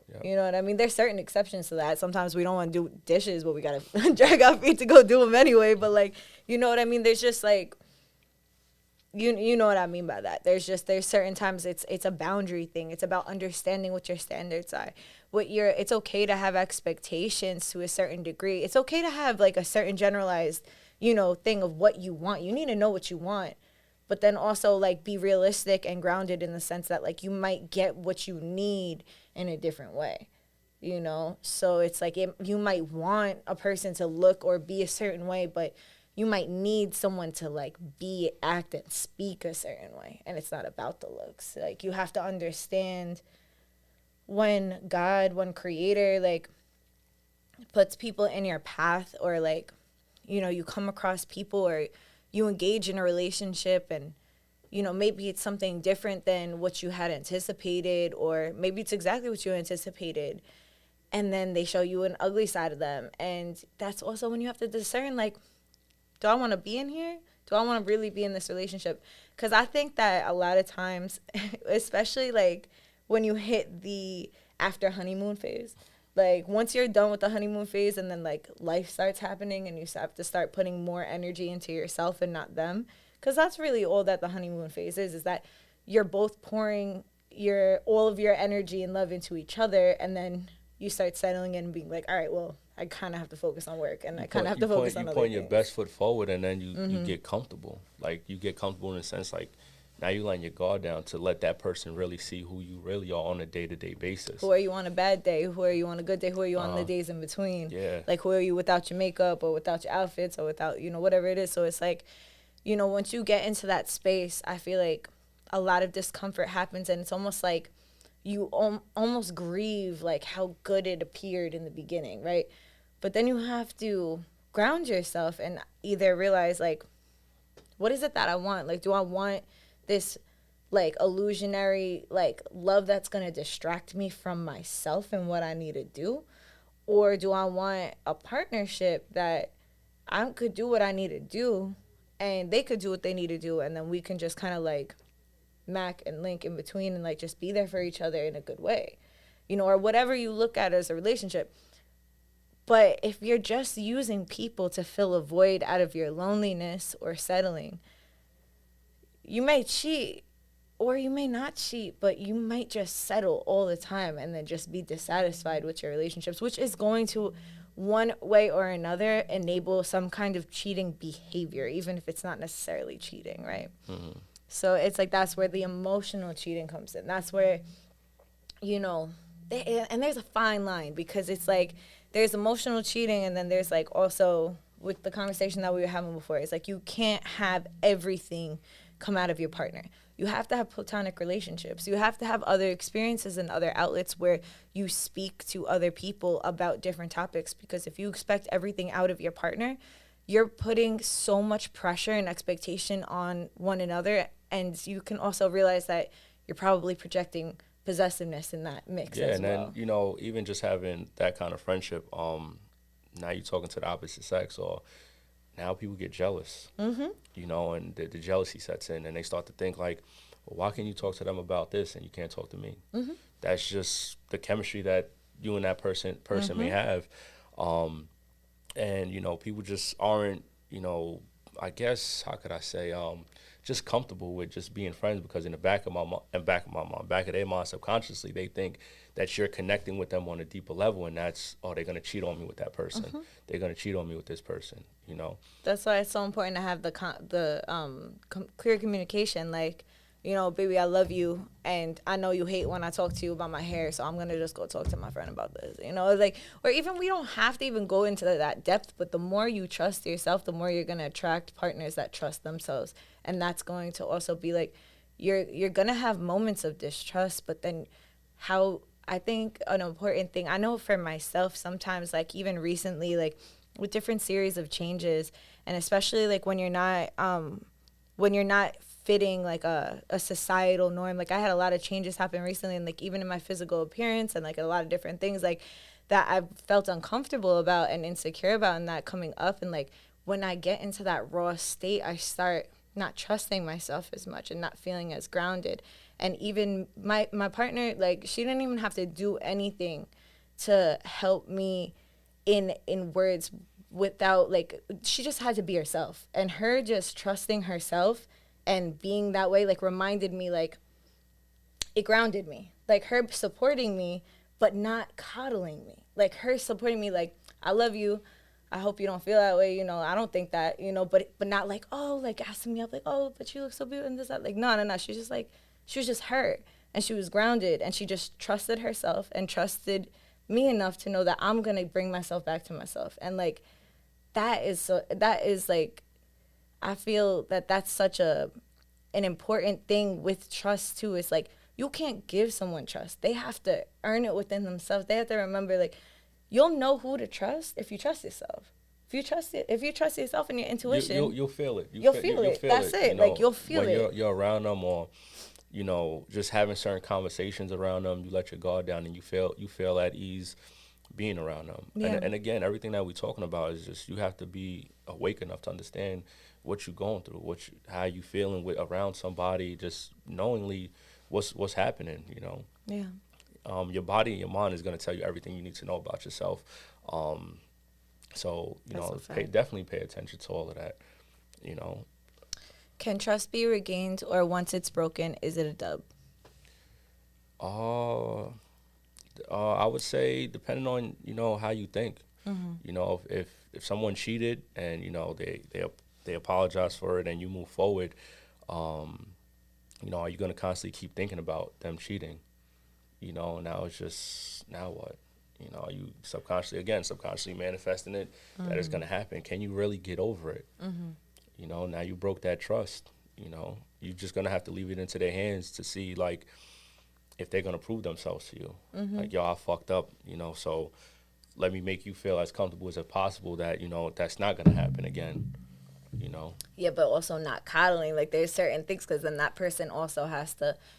Yeah. You know what I mean? There's certain exceptions to that. Sometimes we don't want to do dishes, but we got to drag our feet to go do them anyway. But, like, you know what I mean? There's just, like, you know what I mean by that. There's certain times it's a boundary thing. It's about understanding what your standards are. It's okay to have expectations to a certain degree. It's okay to have, like, a certain generalized, you know, thing of what you want. You need to know what you want. But then also, like, be realistic and grounded in the sense that, like, you might get what you need in a different way, you know? So it's like you might want a person to look or be a certain way, but you might need someone to, like, be, act, and speak a certain way. And it's not about the looks. Like, you have to understand when God, when Creator, like, puts people in your path or, like, you know, you come across people or you engage in a relationship and, you know, maybe it's something different than what you had anticipated or maybe it's exactly what you anticipated. And then they show you an ugly side of them. And that's also when you have to discern, like, do I want to be in here? Do I want to really be in this relationship? Because I think that a lot of times, especially, like, when you hit the after honeymoon phase, like, once you're done with the honeymoon phase and then, like, life starts happening and you have to start putting more energy into yourself and not them, because that's really all that the honeymoon phase is that you're both pouring all of your energy and love into each other, and then you start settling in and being like, all right, well, I kind of have to focus on work, and I kind of have to focus on other things. You point your best foot forward, and then you get comfortable. Like, you get comfortable in the sense, like, now you letting your guard down to let that person really see who you really are on a day-to-day basis. Who are you on a bad day? Who are you on a good day? Who are you on the days in between? Yeah. Like, who are you without your makeup or without your outfits or without, you know, whatever it is. So it's like, you know, once you get into that space, I feel like a lot of discomfort happens, and it's almost like you almost grieve, like, how good it appeared in the beginning, right? But then you have to ground yourself and either realize, like, what is it that I want? Like, do I want this, like, illusionary, like, love that's going to distract me from myself and what I need to do? Or do I want a partnership that I could do what I need to do and they could do what they need to do, and then we can just kind of, like, mac and link in between and, like, just be there for each other in a good way, you know, or whatever you look at as a relationship. But if you're just using people to fill a void out of your loneliness or settling, you may cheat or you may not cheat, but you might just settle all the time and then just be dissatisfied with your relationships, which is going to, one way or another, enable some kind of cheating behavior, even if it's not necessarily cheating, right? Mm-hmm. So it's like that's where the emotional cheating comes in. That's where, you know, and there's a fine line, because it's like there's emotional cheating and then there's, like, also with the conversation that we were having before, it's like you can't have everything come out of your partner. You have to have platonic relationships. You have to have other experiences and other outlets where you speak to other people about different topics, because if you expect everything out of your partner, you're putting so much pressure and expectation on one another, and you can also realize that you're probably projecting possessiveness in that mix as well. And then, you know, even just having that kind of friendship, now you're talking to the opposite sex, or now people get jealous, you know, and the jealousy sets in, and they start to think, like, well, why can you talk to them about this and you can't talk to me? That's just the chemistry that you and that person may have. And, you know, people just aren't, you know, I guess, how could I say, just comfortable with just being friends, because in the back of their mind, subconsciously, they think that you're connecting with them on a deeper level, and that's, oh, they're going to cheat on me with that person. They're going to cheat on me with this person, you know. That's why it's so important to have the clear communication. Like, you know, baby, I love you, and I know you hate when I talk to you about my hair, so I'm gonna just go talk to my friend about this. You know, like, or even we don't have to even go into that depth, but the more you trust yourself, the more you're gonna attract partners that trust themselves, and that's going to also be like, you're gonna have moments of distrust, but then how I think an important thing I know for myself sometimes, like even recently, like with different series of changes, and especially like when you're not fitting like a societal norm. Like I had a lot of changes happen recently, and like even in my physical appearance and like a lot of different things like that I felt uncomfortable about and insecure about, and that coming up. And like when I get into that raw state, I start not trusting myself as much and not feeling as grounded. And even my partner, like she didn't even have to do anything to help me in words, without like, she just had to be herself, and her just trusting herself and being that way like reminded me, like it grounded me, like her supporting me but not coddling me, like her supporting me like, I love you, I hope you don't feel that way, you know, I don't think that, you know, but not like, oh, like asking me up like, oh, but you look so beautiful and this that, like no, she's just like, she was just her, and she was grounded, and she just trusted herself and trusted me enough to know that I'm gonna bring myself back to myself. And like that is like, I feel that that's such an important thing with trust too. It's like you can't give someone trust. They have to earn it within themselves. They have to remember, like, you'll know who to trust if you trust yourself. If you trust yourself and your intuition, you'll feel it. You'll feel it. That's it. You know, like you'll feel when it. You're around them, or you know, just having certain conversations around them, you let your guard down and you feel at ease being around them. Yeah. And again, everything that we're talking about is just, you have to be awake enough to understand what you're going through, how you feeling with around somebody, just knowingly what's happening, you know. Yeah. Your body and your mind is going to tell you everything you need to know about yourself. So, you know, definitely pay attention to all of that, you know. Can trust be regained, or once it's broken, is it a dub? I would say depending on, you know, how you think. Mm-hmm. You know, if someone cheated and, you know, they apologize for it and you move forward, you know, are you going to constantly keep thinking about them cheating? You know, now it's just, now what? You know, are you subconsciously manifesting it, mm-hmm. that it's going to happen? Can you really get over it? Mm-hmm. You know, now you broke that trust. You know, you're just going to have to leave it into their hands to see, like, if they're going to prove themselves to you. Mm-hmm. Like, yo, I fucked up, you know, so let me make you feel as comfortable as possible that, you know, that's not going to happen again, you know? Yeah, but also not coddling. Like, there's certain things, because then that person also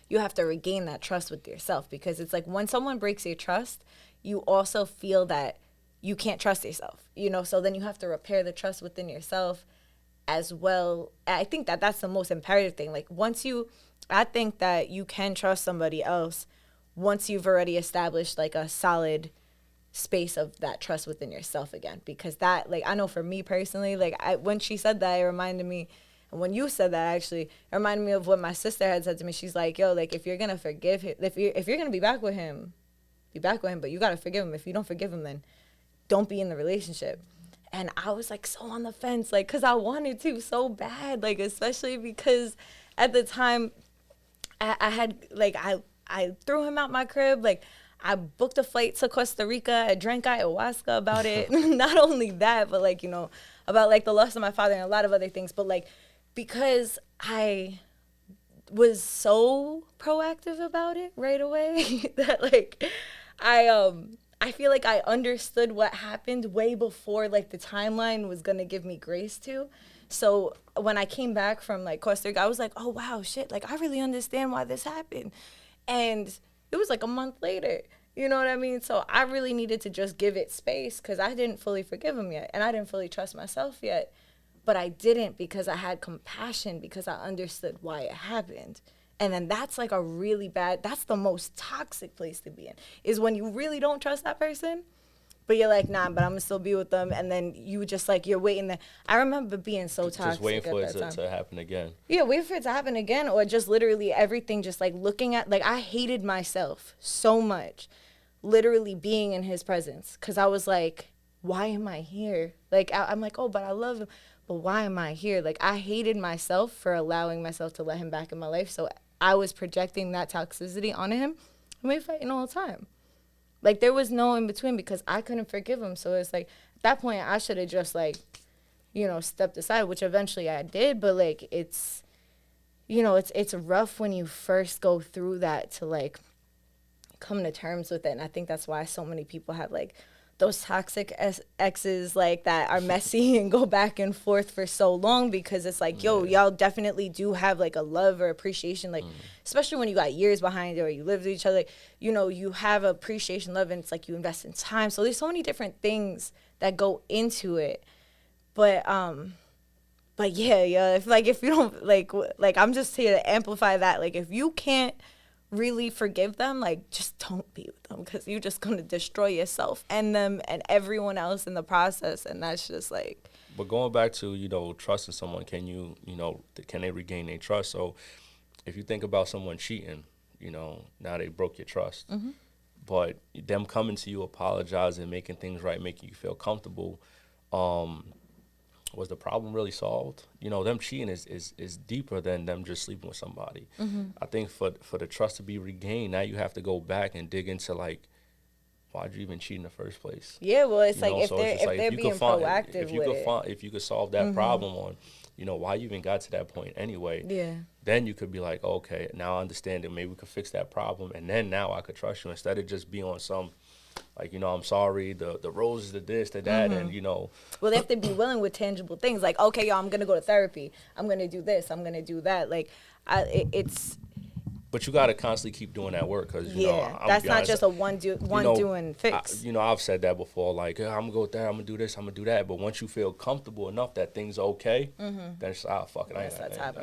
you have to regain that trust with yourself, because it's like when someone breaks your trust, you also feel that you can't trust yourself, you know? So then you have to repair the trust within yourself as well. I think that that's the most imperative thing. Like, I think that you can trust somebody else once you've already established like a solid space of that trust within yourself again. Because that, like, I know for me personally, like when she said that, it reminded me, and when you said that, actually, it reminded me of what my sister had said to me. She's like, yo, like, if you're gonna forgive him, if you're gonna be back with him, but you gotta forgive him. If you don't forgive him, then don't be in the relationship. And I was like so on the fence, like, because I wanted to so bad, like, especially because at the time I had, like, I threw him out my crib. Like, I booked a flight to Costa Rica. I drank ayahuasca about it. Not only that, but, like, you know, about, like, the loss of my father and a lot of other things. But, like, because I was so proactive about it right away that, like, I feel like I understood what happened way before, like, the timeline was going to give me grace to. So when I came back from, like, Costa Rica, I was like, oh, wow, shit. Like, I really understand why this happened. And it was, like, a month later. You know what I mean? So I really needed to just give it space, because I didn't fully forgive him yet. And I didn't fully trust myself yet. But I didn't, because I had compassion, because I understood why it happened. And then that's like that's the most toxic place to be in, is when you really don't trust that person, but you're like, nah, but I'm gonna still be with them. And then you just like, you're waiting there. I remember being so toxic. Just waiting for it to happen again. Yeah, waiting for it to happen again, or just literally everything, just like looking at, like, I hated myself so much, literally being in his presence. Cause I was like, why am I here? Like, I'm like, oh, but I love him. But why am I here? Like, I hated myself for allowing myself to let him back in my life. So I was projecting that toxicity onto him, and we were fighting all the time. Like, there was no in between because I couldn't forgive him. So it's like, at that point, I should have just, like, you know, stepped aside, which eventually I did. But, like, it's, you know, it's rough when you first go through that to, like, come to terms with it. And I think that's why so many people have, like, those toxic exes, like, that are messy and go back and forth for so long, because it's like, yo, y'all definitely do have, like, a love or appreciation, like, especially when you got years behind it or you live with each other, you know, you have appreciation, love, and it's like you invest in time. So there's so many different things that go into it. But yeah, if you don't, like I'm just here to amplify that. Like, if you can't really forgive them, like, just don't be with them, because you're just gonna destroy yourself and them and everyone else in the process. And that's just like. But going back to, you know, trusting someone, can they regain their trust? So if you think about someone cheating, you know, now they broke your trust, but them coming to you, apologizing, making things right, making you feel comfortable, was the problem really solved? You know, them cheating is deeper than them just sleeping with somebody. I think for the trust to be regained, now you have to go back and dig into, like, why'd you even cheat in the first place? Yeah, well, it's You like, know, if so it's just they're if you being could find, proactive with it. if you could solve that problem on, you know, why you even got to that point anyway. Yeah. Then you could be like, okay, now I understand it. Maybe we could fix that problem, and then now I could trust you, instead of just being on some, like, you know, I'm sorry, the roses, the this, the that, and, you know. Well, they have to be willing with tangible things. Like, okay, yo, I'm going to go to therapy. I'm going to do this. I'm going to do that. Like, it's. But you got to constantly keep doing that work, because, you Yeah, know, that's not honest, just a one doing fix. you know, I've said that before, like, I'm going to go there, I'm going to do this, I'm going to do that. But once you feel comfortable enough that things are okay, then it's, fuck it, I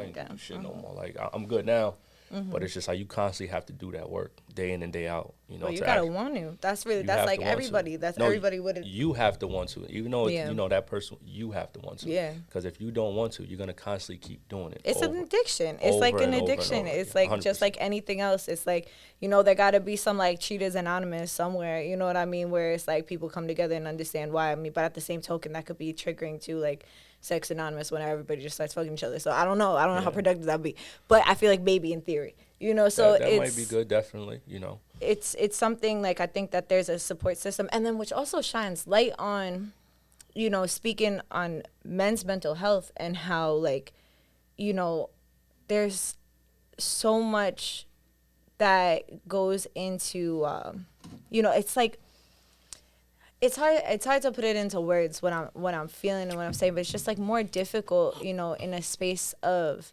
ain't do shit no more. Like, I'm good now. But it's just like, you constantly have to do that work day in and day out. You know, Well, you gotta want to. That's like everybody. That's everybody would. You have to want to, even though Yeah. you know that person. You have to want to. Yeah. Because if you don't want to, you're gonna constantly keep doing it. It's an addiction. It's like an addiction. It's like 100%. Just like anything else. It's like, you know, there gotta be some, like, Cheaters Anonymous somewhere. You know what I mean? Where it's like people come together and understand why. I mean, but at the same token, that could be triggering to, like, Sex Anonymous, when everybody just starts fucking each other. So I don't know how productive that'd be. But I feel like maybe in theory. You know, so that might be good, definitely, you know. It's something, like, I think that there's a support system, and then which also shines light on, you know, speaking on men's mental health, and how, like, you know, there's so much that goes into, you know, it's like, it's hard to put it into words what I'm feeling and what I'm saying, but it's just, like, more difficult, you know, in a space of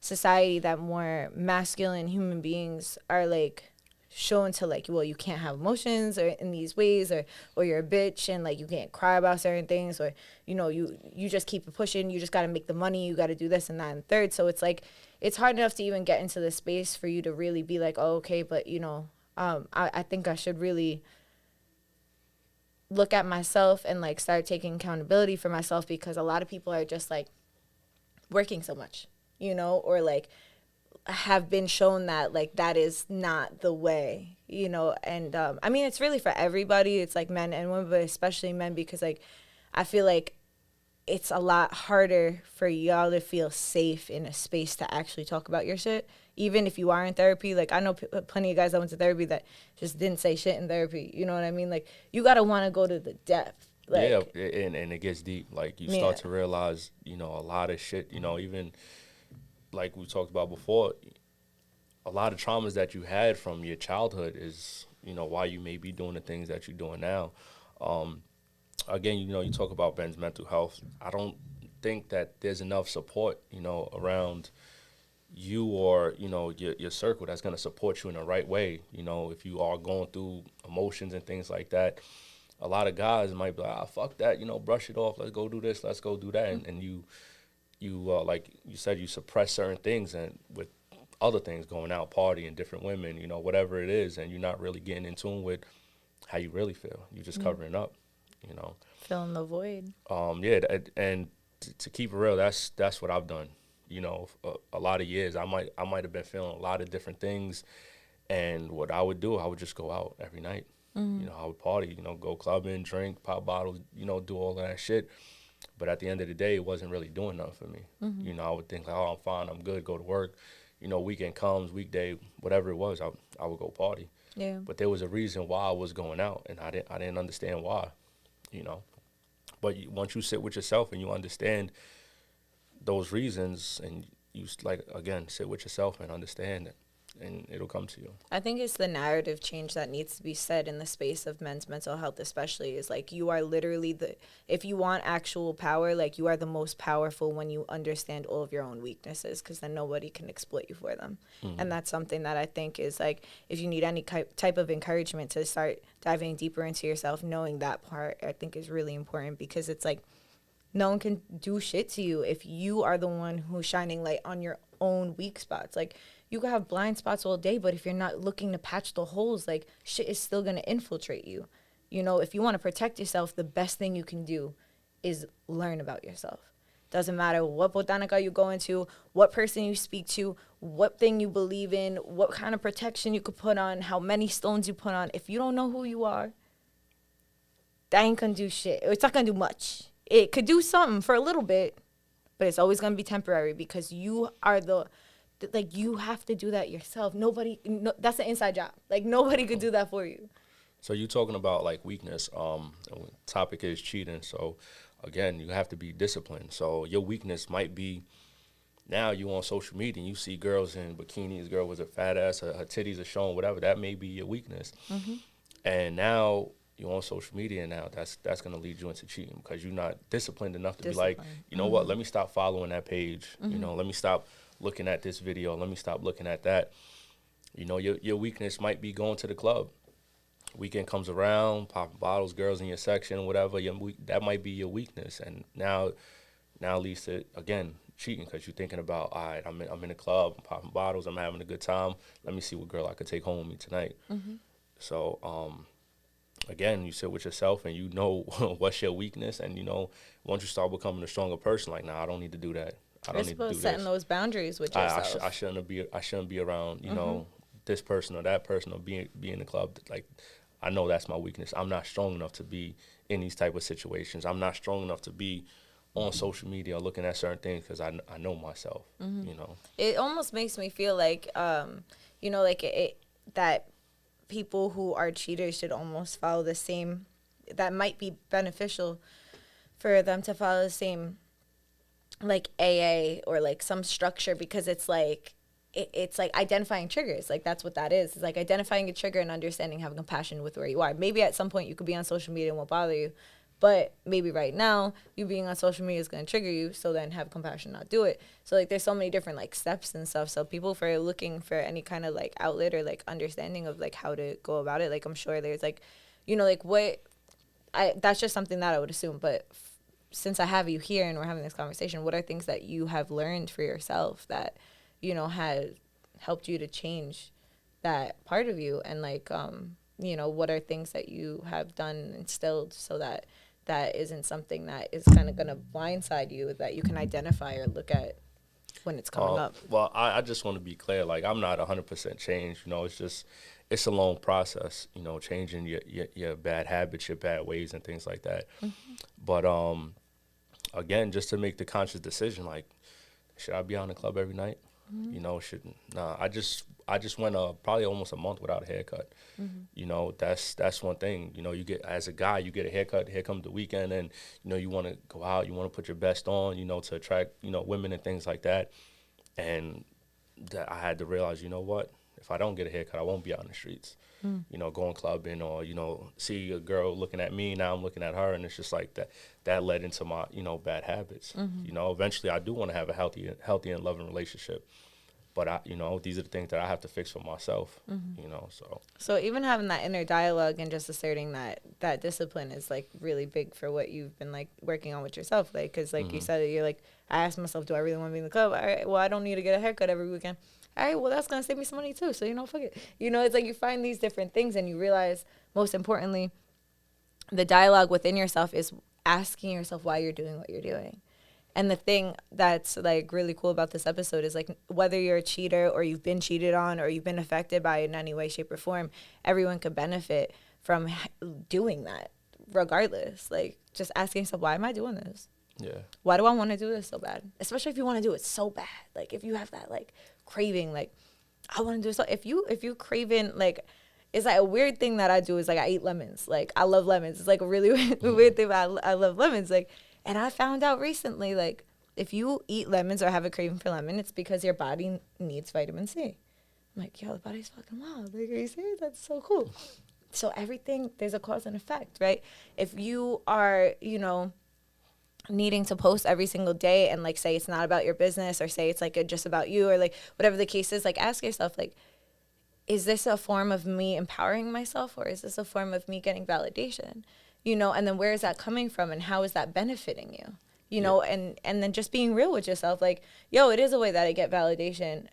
society that more masculine human beings are, like, shown to, like, well, you can't have emotions or in these ways, or you're a bitch and, like, you can't cry about certain things, or, you know, you just keep it pushing, you just got to make the money, you got to do this and that and third. So it's like, it's hard enough to even get into the space for you to really be like, oh, okay, but, you know, I think I should really look at myself and, like, start taking accountability for myself, because a lot of people are just, like, working so much, you know, or, like, have been shown that, like, that is not the way, you know. And I mean, it's really for everybody. It's like men and women, but especially men, because, like, I feel like it's a lot harder for y'all to feel safe in a space to actually talk about your shit, even if you are in therapy. Like, I know plenty of guys that went to therapy that just didn't say shit in therapy, you know what I mean? Like, you gotta want to go to the depth. Like, yeah, and it gets deep. Like, you start to realize, you know, a lot of shit, you know, even like we talked about before, a lot of traumas that you had from your childhood is, you know, why you may be doing the things that you're doing now. Again, you know, you talk about Ben's mental health. I don't think that there's enough support, you know, around you, or, you know, your circle that's going to support you in the right way. You know, if you are going through emotions and things like that, a lot of guys might be like, fuck that, you know, brush it off. Let's go do this. Let's go do that. And you like you said, you suppress certain things, and with other things, going out, partying, different women, you know, whatever it is, and you're not really getting in tune with how you really feel. You're just covering up, you know. Filling the void. Yeah, and to keep it real, that's what I've done. You know, a lot of years, I might have been feeling a lot of different things, and what I would do, I would just go out every night. You know, I would party, you know, go clubbing, drink, pop bottles, you know, do all of that shit. But at the end of the day, it wasn't really doing nothing for me. You know, I would think, like, oh, I'm fine, I'm good, go to work, weekend comes, weekday, whatever it was, I would go party. Yeah. But there was a reason why I was going out, and I didn't understand why, you know. But once you sit with yourself and you understand those reasons, and you like again sit with yourself and understand it, and it'll come to you. I think it's the narrative change that needs to be said in the space of men's mental health, especially, is like you are literally if you want actual power, like you are the most powerful when you understand all of your own weaknesses, because then nobody can exploit you for them. And that's something that I think is like, if you need any type of encouragement to start diving deeper into yourself, knowing that part, I think is really important, because it's like no one can do shit to you if you are the one who's shining light on your own weak spots. Like, you can have blind spots all day, but if you're not looking to patch the holes, like, shit is still going to infiltrate you. You know, if you want to protect yourself, the best thing you can do is learn about yourself. Doesn't matter what botanica you go into, what person you speak to, what thing you believe in, what kind of protection you could put on, how many stones you put on. If you don't know who you are, that ain't going to do shit. It's not going to do much. It could do something for a little bit, but it's always going to be temporary, because you are like, you have to do that yourself. That's an inside job. Like, nobody could do that for you. So you talking about like weakness. The topic is cheating. So again, you have to be disciplined. So your weakness might be, now you on social media and you see girls in bikinis, girl with a fat ass, her titties are showing, whatever. That may be your weakness. And now you're on social media, and now that's going to lead you into cheating, because you're not disciplined enough to be like, you know what, let me stop following that page. You know, let me stop looking at this video. Let me stop looking at that. You know, your weakness might be going to the club. Weekend comes around, popping bottles, girls in your section, whatever. That might be your weakness, and now leads to, again, cheating, because you're thinking about, all right, I'm in a club, I'm popping bottles, I'm having a good time. Let me see what girl I could take home with me tonight. So, again, you sit with yourself and you know what's your weakness, and once you start becoming a stronger person, like, nah, I don't need to do that. I don't need to do this. Setting those boundaries with yourself. I shouldn't be around this person or that person, or be in the club. Like, I know that's my weakness. I'm not strong enough to be in these type of situations. I'm not strong enough to be on social media or looking at certain things, because I know myself. It almost makes me feel like that people who are cheaters should almost follow the same. That might be beneficial for them to follow the same, like AA or like some structure, because it's like identifying triggers. Like, that's what that is. It's like identifying a trigger and understanding, having compassion with where you are. Maybe at some point you could be on social media and won't bother you, but maybe right now you being on social media is going to trigger you. So then have compassion, not do it. So like, there's so many different like steps and stuff. So people, for looking for any kind of like outlet or like understanding of like how to go about it, like, I'm sure there's like, like that's just something that I would assume. But since I have you here and we're having this conversation, what are things that you have learned for yourself that, has helped you to change that part of you? And like, what are things that you have done and instilled so that isn't something that is kind of going to blindside you, that you can identify or look at when it's coming up? Well, I just want to be clear. Like, I'm not 100% changed. It's a long process, changing your bad habits, your bad ways, and things like that. But again, just to make the conscious decision, like, should I be out in the club every night? I just went probably almost a month without a haircut. That's one thing. You get, as a guy, you get a haircut. Here comes the weekend, and you want to go out. You want to put your best on. To attract women and things like that. And that I had to realize, what? If I don't get a haircut, I won't be out in the streets. Going clubbing, or see a girl looking at me, now I'm looking at her, and it's just like that led into my bad habits. Eventually I do want to have a healthy and loving relationship, but these are the things that I have to fix for myself. So even having that inner dialogue and just asserting that discipline is like really big for what you've been like working on with yourself, like, because like you said, you're like, I asked myself, do I really want to be in the club? All right, well, I don't need to get a haircut every weekend. All right, well, that's going to save me some money too. So, fuck it. It's like you find these different things, and you realize, most importantly, the dialogue within yourself is asking yourself why you're doing what you're doing. And the thing that's like really cool about this episode is like, whether you're a cheater or you've been cheated on or you've been affected by it in any way, shape, or form, everyone could benefit from doing that regardless. Like, just asking yourself, why am I doing this? Yeah. Why do I want to do this so bad? Especially if you want to do it so bad. Like, if you have that like craving, like, I want to do so. If you craving, like, it's like a weird thing that I do is like I eat lemons. Like, I love lemons. It's like a really weird thing, but I love lemons. Like, and I found out recently, like, if you eat lemons or have a craving for lemon, it's because your body needs vitamin C. I'm like, yo, the body's fucking wild. Like, are you serious? That's so cool. So everything, there's a cause and effect, right? If you are, needing to post every single day and like say it's not about your business or say it's like just about you or like whatever the case is, like ask yourself, like, is this a form of me empowering myself or is this a form of me getting validation? And then where is that coming from and how is that benefiting you? And then just being real with yourself, like, yo, it is a way that I get validation.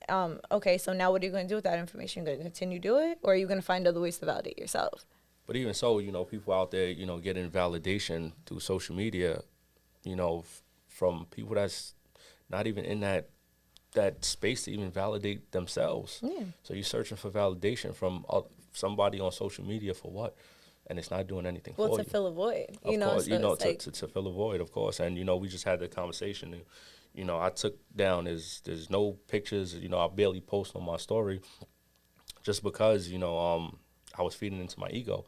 Okay, so now what are you going to do with that information? You're going to continue to do it, or are you going to find other ways to validate yourself? But even so, people out there, getting validation through social media, from people that's not even in that space to even validate themselves. Yeah. So you're searching for validation from somebody on social media for what? And it's not doing anything for you. Well, to fill a void. Of course, So to fill a void, of course. And, we just had the conversation. And, I took down, there's no pictures, I barely post on my story just because, I was feeding into my ego.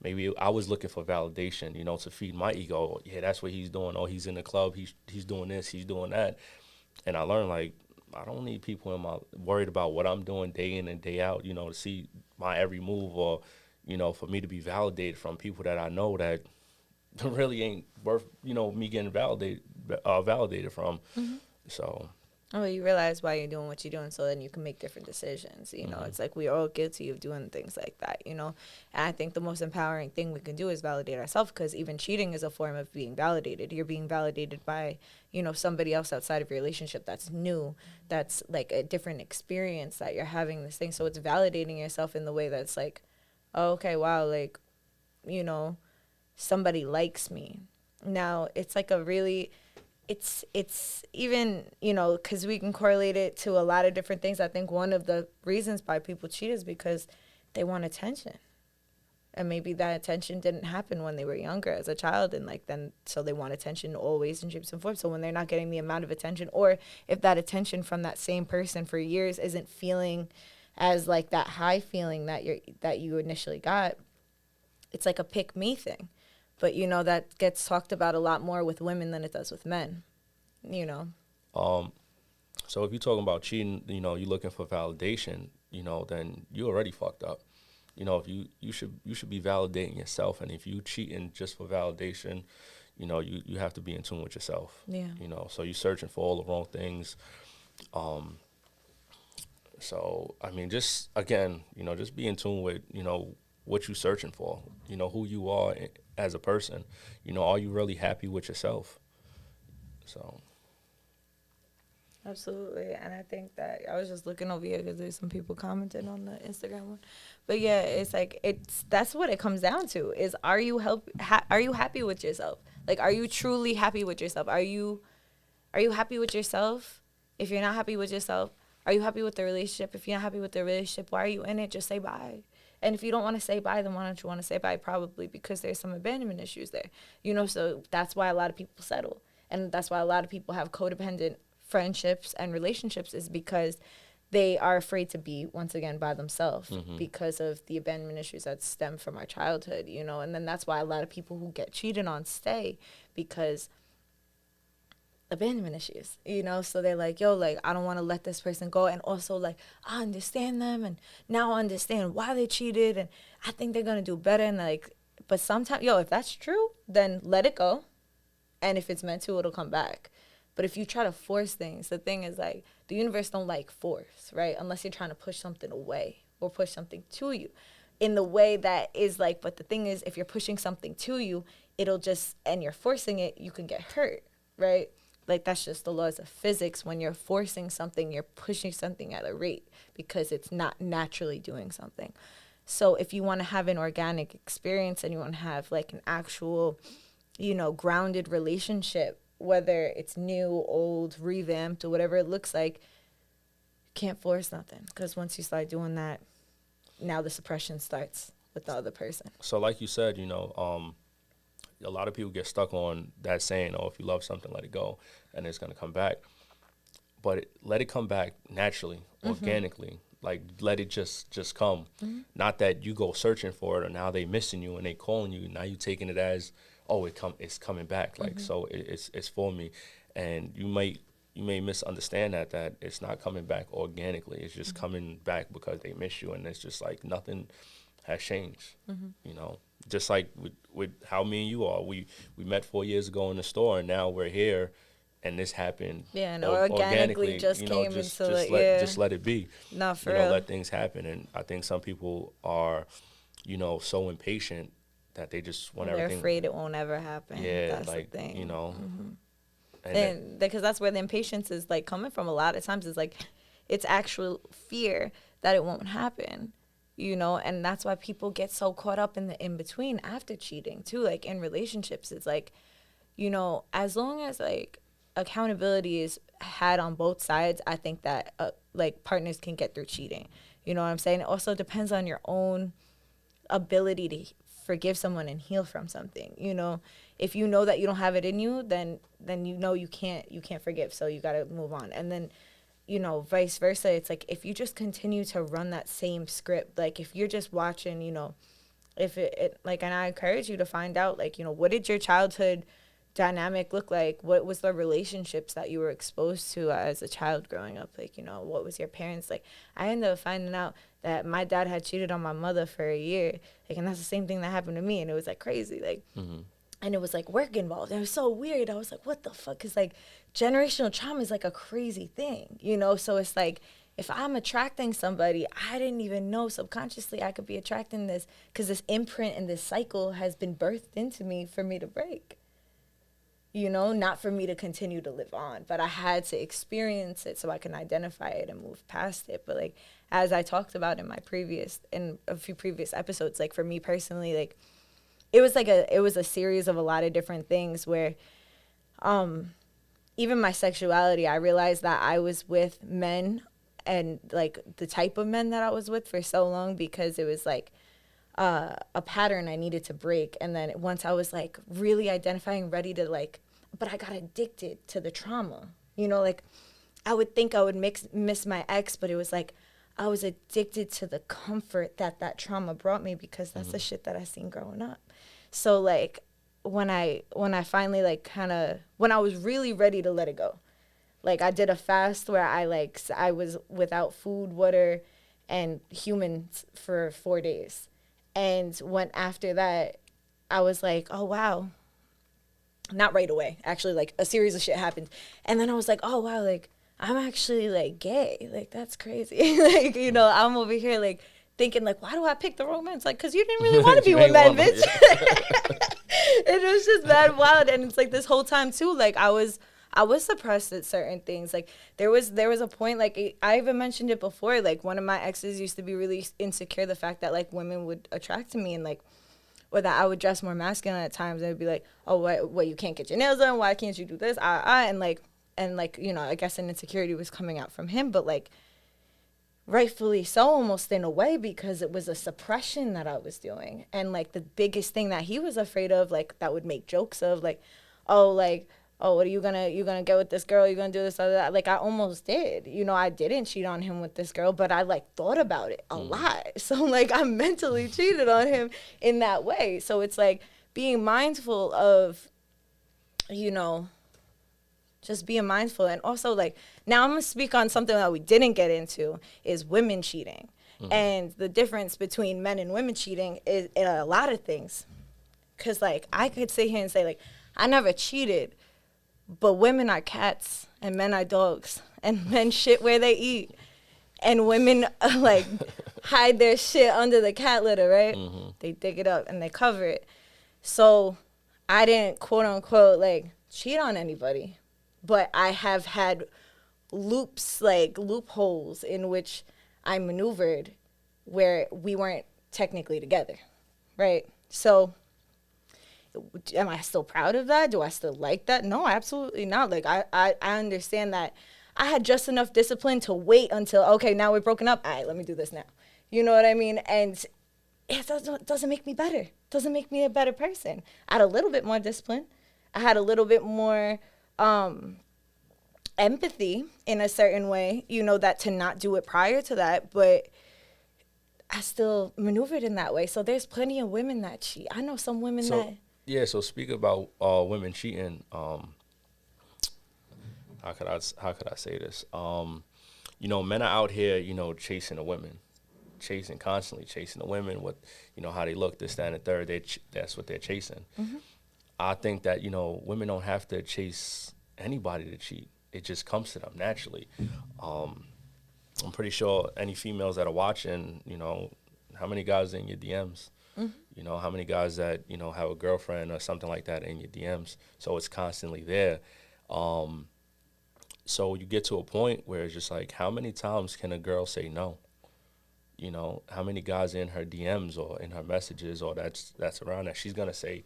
Maybe I was looking for validation, to feed my ego. Yeah, that's what he's doing. Oh, he's in the club. He's doing this. He's doing that. And I learned, like, I don't need people worried about what I'm doing day in and day out, to see my every move or, for me to be validated from people that I know that really ain't worth, me getting validated from. Mm-hmm. So. Oh, you realize why you're doing what you're doing, so then you can make different decisions. Mm-hmm. It's like we're all guilty of doing things like that, And I think the most empowering thing we can do is validate ourselves, because even cheating is a form of being validated. You're being validated by, somebody else outside of your relationship that's new, that's like a different experience that you're having this thing. So it's validating yourself in the way that's like, oh, okay, wow, like, somebody likes me. Now, it's like a really... It's even, because we can correlate it to a lot of different things. I think one of the reasons why people cheat is because they want attention. And maybe that attention didn't happen when they were younger as a child. And so they want attention always in shapes and forms. So when they're not getting the amount of attention, or if that attention from that same person for years isn't feeling as like that high feeling that you initially got, it's like a pick me thing. But, that gets talked about a lot more with women than it does with men, So if you're talking about cheating, you're looking for validation, then you already fucked up. If you should be validating yourself. And if you cheating just for validation, you have to be in tune with yourself. Yeah. So you're searching for all the wrong things. So, I mean, just, again, just be in tune with, what you're searching for, who you are as a person. Are you really happy with yourself? So. Absolutely. And I think that I was just looking over here because there's some people commenting on the Instagram one. But yeah, it's like, that's what it comes down to is, are you happy with yourself? Like, are you truly happy with yourself? Are you happy with yourself? If you're not happy with yourself, are you happy with the relationship? If you're not happy with the relationship, why are you in it? Just say bye. And if you don't want to say bye, then why don't you want to say bye? Probably because there's some abandonment issues there. So that's why a lot of people settle. And that's why a lot of people have codependent friendships and relationships, is because they are afraid to be, once again, by themselves, mm-hmm. because of the abandonment issues that stem from our childhood, And then that's why a lot of people who get cheated on stay, because abandonment issues, so they're like, yo, like, I don't want to let this person go. And also, like, I understand them, and now I understand why they cheated, and I think they're going to do better. And like, but sometimes, if that's true, then let it go. And if it's meant to, it'll come back. But if you try to force things, the thing is, like, the universe don't like force, right? Unless you're trying to push something away or push something to you in the way that is like, but the thing is, if you're pushing something to you, and you're forcing it, you can get hurt, right? Like, that's just the laws of physics. When you're forcing something, you're pushing something at a rate because it's not naturally doing something. So if you want to have an organic experience and you want to have, like, an actual, grounded relationship, whether it's new, old, revamped, or whatever it looks like, you can't force nothing. Because once you start doing that, now the suppression starts with the other person. So like you said, a lot of people get stuck on that saying, oh, if you love something, let it go, and it's going to come back. but let it come back naturally, organically. Like, let it just come. Not that you go searching for it, or now they missing you and they calling you. Now you taking it as, oh, it's coming back. Like, so it's for me. And you may misunderstand that it's not coming back organically. It's just coming back because they miss you, and it's just like nothing has changed. You know, just like with how me and you are. We met 4 years ago in the store, and now we're here. And this happened. Yeah, and organically just you know, came just, into just it. let just let it be. Not for you know, real. let things happen. And I think some people are, you know, so impatient that they just want They're everything. afraid it won't ever happen. Yeah, That's like, the thing. you know. And because that's where the impatience is like coming from. A lot of times is like it's actual fear that it won't happen. You know, and that's why people get so caught up in the in between after cheating too. Like in relationships, it's like, you know, as long as like accountability is had on both sides, I think that like partners can get through cheating. You know what I'm saying? It also depends on your own ability to forgive someone and heal from something. You know, if you know that you don't have it in you, then you know you can't forgive, so you got to move on. And then, you know, vice versa, it's like if you just continue to run that same script, like if you're just watching, you know, if it like, and I encourage you to find out, like, you know, what did your childhood dynamic look like? What was the relationships that you were exposed to as a child growing up? Like, you know, what was your parents like? I ended up finding out that my dad had cheated on my mother for a year, like, and that's the same thing that happened to me, and it was like crazy, like, and it was like work involved. It was so weird. I was like, what the fuck? Because like generational trauma is like a crazy thing, you know? So it's like, if I'm attracting somebody, I didn't even know subconsciously I could be attracting this, because this imprint and this cycle has been birthed into me for me to break. You know, not for me to continue to live on, but I had to experience it so I can identify it and move past it. But like, as I talked about in a few previous episodes, like for me personally, like it was a series of a lot of different things where, even my sexuality, I realized that I was with men and like the type of men that I was with for so long because it was like, a pattern I needed to break. And then once I was like really identifying, ready to like, but I got addicted to the trauma, you know, like I would think I would miss my ex, but it was like I was addicted to the comfort that trauma brought me, because that's the shit that I seen growing up. So like when I finally like when I was really ready to let it go, like I did a fast where I was without food, water, and humans for 4 days. And when after that, I was like, oh, wow. Not right away. Actually, like a series of shit happened. And then I was like, oh, wow, like I'm actually like gay. Like that's crazy. Like, you know, I'm over here like thinking like, why do I pick the romance? Like, because you didn't really want to be with men, bitch. It was just that wild. And it's like this whole time too, like I was suppressed at certain things. Like there was a point, like I even mentioned it before, like one of my exes used to be really insecure the fact that like women would attract to me, and like, or that I would dress more masculine at times. And it'd be like, oh, what you can't get your nails done? Why can't you do this? And like, you know, I guess an insecurity was coming out from him, but like rightfully so, almost in a way, because it was a suppression that I was doing. And like the biggest thing that he was afraid of, like that would make jokes of, like, oh, what are you gonna get with this girl? You gonna do this or that? Like I almost did. You know, I didn't cheat on him with this girl, but I like thought about it a lot. So like I mentally cheated on him in that way. So it's like being mindful of, you know, just being mindful. And also like now I'm gonna speak on something that we didn't get into, is women cheating. And the difference between men and women cheating is in a lot of things. Cause like I could sit here and say like I never cheated, but women are cats and men are dogs, and men shit where they eat, and women like hide their shit under the cat litter, right? They dig it up and they cover it. So I didn't quote unquote like cheat on anybody, but I have had loopholes in which I maneuvered where we weren't technically together, right? So am I still proud of that? Do I still like that? No, absolutely not. Like I understand that I had just enough discipline to wait until, okay, now we're broken up. All right, let me do this now. You know what I mean? And it doesn't make me better. Doesn't make me a better person. I had a little bit more discipline. I had a little bit more empathy in a certain way, you know, that to not do it prior to that, but I still maneuvered in that way. So there's plenty of women that cheat. I know some women that. Yeah, so speak about women cheating. How could I say this? You know, men are out here, you know, chasing the women, constantly chasing the women. What, you know, how they look, this, that, and the third. That's what they're chasing. Mm-hmm. I think that, you know, women don't have to chase anybody to cheat. It just comes to them naturally. I'm pretty sure any females that are watching, you know, how many guys in your DMs? Mm-hmm. You know, how many guys that, you know, have a girlfriend or something like that in your DMs? So it's constantly there. So you get to a point where it's just like, how many times can a girl say no? You know, how many guys in her DMs or in her messages or that's around that she's going to say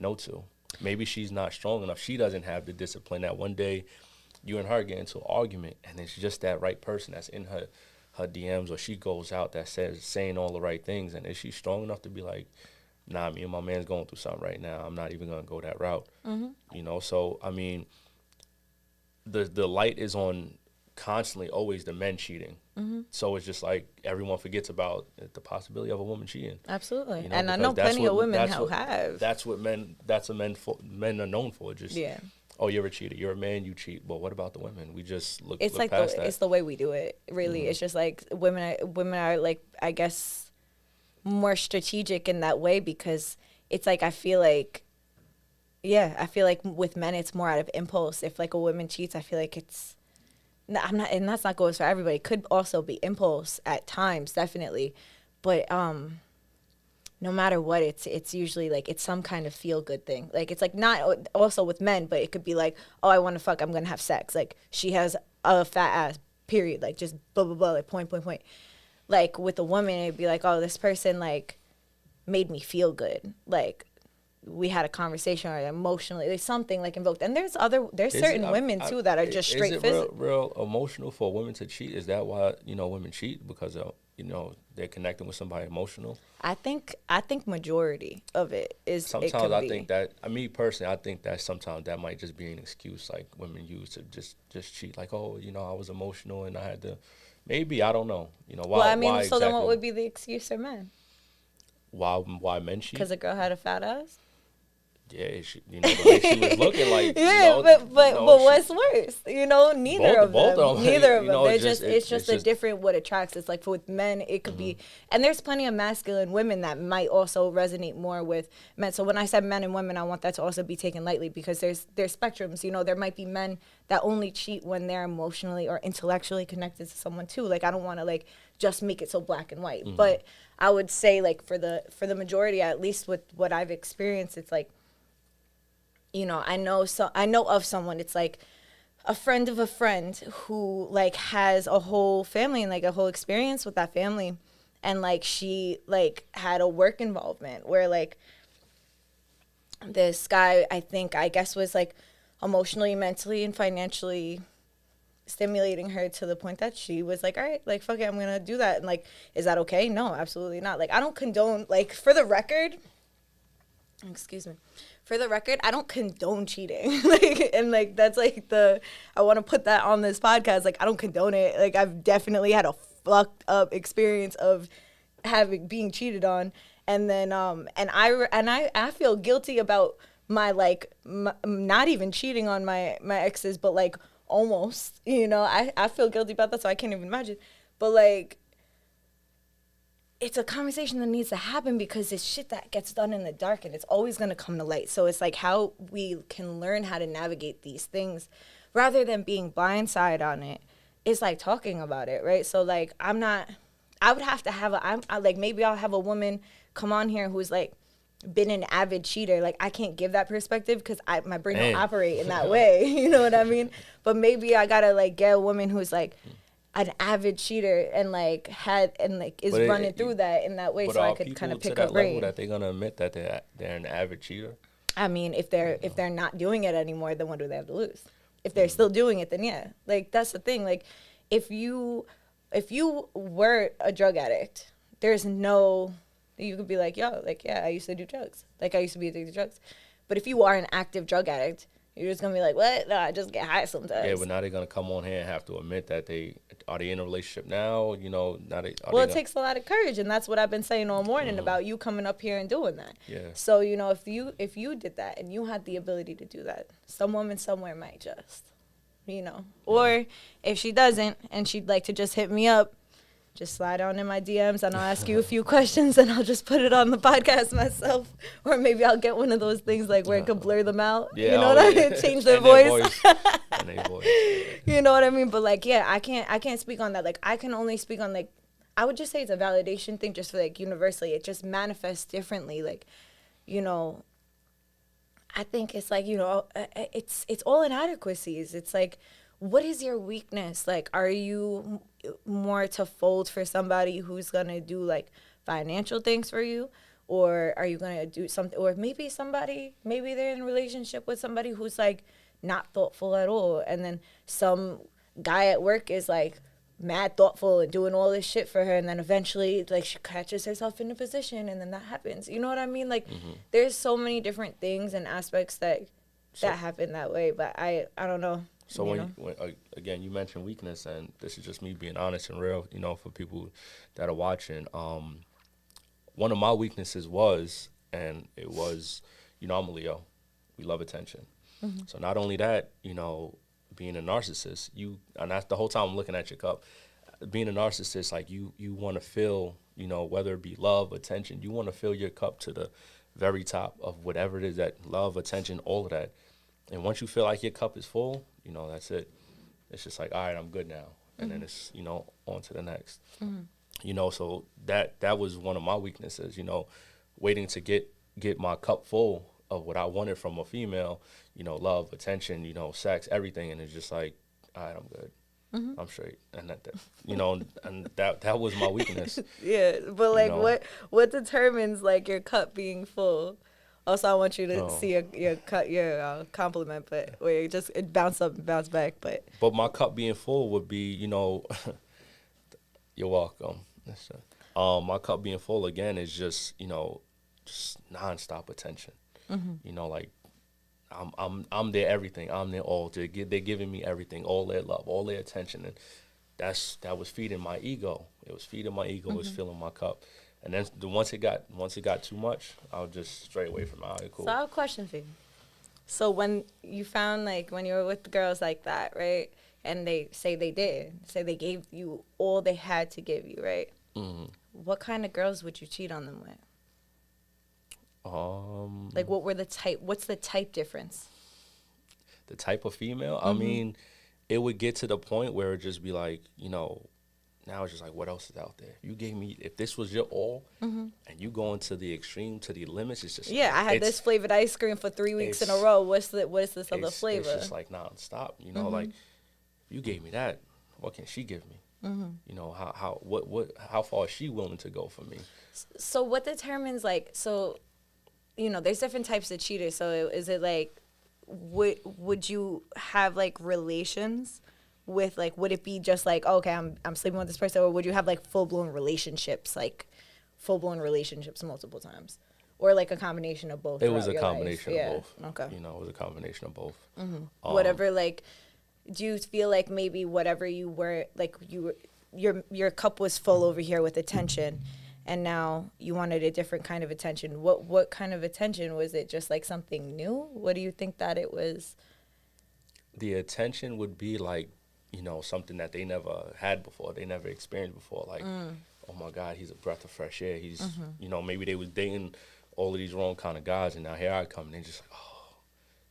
no to? Maybe she's not strong enough. She doesn't have the discipline that one day you and her get into an argument and it's just that right person that's in her DMs, or she goes out that saying all the right things, and is she strong enough to be like, nah, me and my man's going through something right now, I'm not even going to go that route. Mm-hmm. You know, so I mean, the light is on constantly, always the men cheating. Mm-hmm. So it's just like everyone forgets about the possibility of a woman cheating. Absolutely. You know, and I know plenty of women who have. That's what men are known for. Just, yeah. Oh, you're a cheater. You're a man, you cheat. But what about the women? We just look It's like past that. It's the way we do it, really. Mm-hmm. It's just like women are like, I guess, more strategic in that way, because it's like, I feel like with men it's more out of impulse. If like a woman cheats, I feel like it's and that's not goes for everybody. It could also be impulse at times, definitely. But no matter what, it's usually like it's some kind of feel good thing. Like it's like not also with men, but it could be like, oh, I want to fuck, I'm gonna have sex. Like she has a fat ass, period. Like just blah blah blah. Like point. Like with a woman, it'd be like, oh, this person like made me feel good. Like we had a conversation or emotionally, there's something like invoked. And there's certain women too that are just straight physical. Is it real emotional for women to cheat? Is that why, you know, women cheat? Because you know, they're connecting with somebody emotional? I think majority of it is. Sometimes I think that, me personally, I think that sometimes that might just be an excuse like women use to just cheat. Like, oh, you know, I was emotional and I had to, maybe, I don't know. You know, why? Well, I mean, why so exactly? then what would be the excuse for men? Why men cheat? Because a girl had a fat ass? Yeah, you know, the way she was looking like. Yeah, you know, but what's worse? You know, neither of them. Neither of them. Know, it's just a different what attracts. It's like for with men, it could be, and there's plenty of masculine women that might also resonate more with men. So when I said men and women, I want that to also be taken lightly, because there's spectrums. You know, there might be men that only cheat when they're emotionally or intellectually connected to someone too. Like I don't want to like just make it so black and white, but I would say like for the majority, at least with what I've experienced, it's like, you know, I know of someone, it's like a friend of a friend who like has a whole family and like a whole experience with that family, and like she like had a work involvement where like this guy, I guess was like emotionally, mentally, and financially stimulating her to the point that she was like, all right, like fuck it, I'm gonna do that. And like, is that okay? No, absolutely not. Like I don't condone, like for the record, I don't condone cheating. Like, and like that's like I want to put that on this podcast. Like I don't condone it. Like I've definitely had a fucked up experience of being cheated on, and then and I feel guilty about my like not even cheating on my exes, but like almost. You know, I feel guilty about that, so I can't even imagine. But like, it's a conversation that needs to happen, because it's shit that gets done in the dark and it's always going to come to light. So it's like how we can learn how to navigate these things rather than being blindsided on it. It's like talking about it, right? So like I would have to like maybe I'll have a woman come on here who's like been an avid cheater. Like I can't give that perspective because my brain don't operate in that way. You know what I mean? But maybe I got to like get a woman who's like an avid cheater and like is running through that in that way, so I could kind of pick her brain. That they're gonna admit that they're an avid cheater? I mean, if they're not doing it anymore, then what do they have to lose? If they're still doing it, then yeah. Like that's the thing. Like if you were a drug addict, you could be like, yo, like yeah, I used to do drugs. Like I used to be addicted to drugs. But if you are an active drug addict, You're just gonna be like, what? No, I just get high sometimes. Yeah, but now they're gonna come on here and have to admit that they in a relationship now. You know, now they. Well, it takes a lot of courage, and that's what I've been saying all morning about you coming up here and doing that. Yeah. So you know, if you did that and you had the ability to do that, some woman somewhere might just, you know, or if she doesn't and she'd like to just hit me up, just slide on in my DMs and I'll ask you a few questions and I'll just put it on the podcast myself. Or maybe I'll get one of those things like where it could blur them out. Yeah, you know what I mean? Change their voice. And their voice. You know what I mean? But like, yeah, I can't speak on that. Like, I can only speak on like, I would just say it's a validation thing just for like universally. It just manifests differently. Like, you know, I think it's like, you know, it's all inadequacies. It's like, what is your weakness? Like, are you more to fold for somebody who's going to do like financial things for you? Or are you going to do something, or maybe they're in a relationship with somebody who's like not thoughtful at all. And then some guy at work is like mad thoughtful and doing all this shit for her. And then eventually like she catches herself in a position and then that happens. You know what I mean? Like there's so many different things and aspects that happen that way. But I don't know. So when again, you mentioned weakness, and this is just me being honest and real, you know, for people that are watching. One of my weaknesses was, you know, I'm a Leo. We love attention. Mm-hmm. So not only that, you know, being a narcissist, and that's the whole time I'm looking at your cup. Being a narcissist, like you want to fill, you know, whether it be love, attention, you want to fill your cup to the very top of whatever it is, that love, attention, all of that. And once you feel like your cup is full, you know, that's it. It's just like, all right, I'm good now. And then it's, you know, on to the next. Mm-hmm. You know, so that was one of my weaknesses, you know, waiting to get my cup full of what I wanted from a female, you know, love, attention, you know, sex, everything. And it's just like, all right, I'm good. Mm-hmm. I'm straight. And that you know, and that was my weakness. Yeah. But like, you know? what determines like your cup being full? Also, I want you to see your compliment, but where you just it bounce up and bounce back. But my cup being full would be, you know, you're welcome. My cup being full again is just, you know, just nonstop attention. Mm-hmm. You know, like I'm their everything. I'm their all. They're giving me everything, all their love, all their attention, and that was feeding my ego. It was feeding my ego. Mm-hmm. It was filling my cup. And then once it got too much, I was just straight away from it. Cool. So I have a question for you. So when you found, like, when you were with girls like that, right, and they say they gave you all they had to give you, right? Mm-hmm. What kind of girls would you cheat on them with? Like, what's the type difference? The type of female? Mm-hmm. I mean, it would get to the point where it'd just be like, you know, now it's just like, what else is out there? You gave me, if this was your all, and you going to the extreme, to the limits, it's just I had this flavored ice cream for 3 weeks in a row. What is this other flavor? It's just like nonstop, you know. Like, you gave me that, what can she give me? Mm-hmm. You know, how far is she willing to go for me? So what determines, like, so, you know, there's different types of cheaters. So is it like, would you have like relations with, like, would it be just like, oh, okay, I'm sleeping with this person, or would you have like full-blown relationships multiple times, or like a combination of both? It was a combination of both. Okay. You know, it was a combination of both. Mm-hmm. Whatever, like, do you feel like maybe whatever you were, like, your cup was full over here with attention, and now you wanted a different kind of attention? What kind of attention was it? Just like something new? What do you think that it was? The attention would be like, you know, something that they never had before, they never experienced before. Like, oh my God, he's a breath of fresh air. He's, you know, maybe they was dating all of these wrong kind of guys, and now here I come, and they're just like, oh,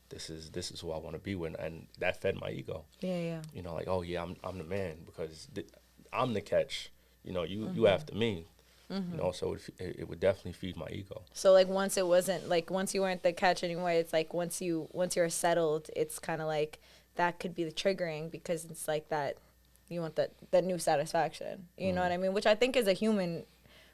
this is who I want to be with, and that fed my ego. Yeah. You know, like, oh yeah, I'm the man, because I'm the catch. You know, you after me. Mm-hmm. You know, so it would definitely feed my ego. So like once it wasn't, like once you weren't the catch anymore, it's like once you're settled, it's kind of like that could be the triggering, because it's like that you want that new satisfaction. You know what I mean? Which I think is a human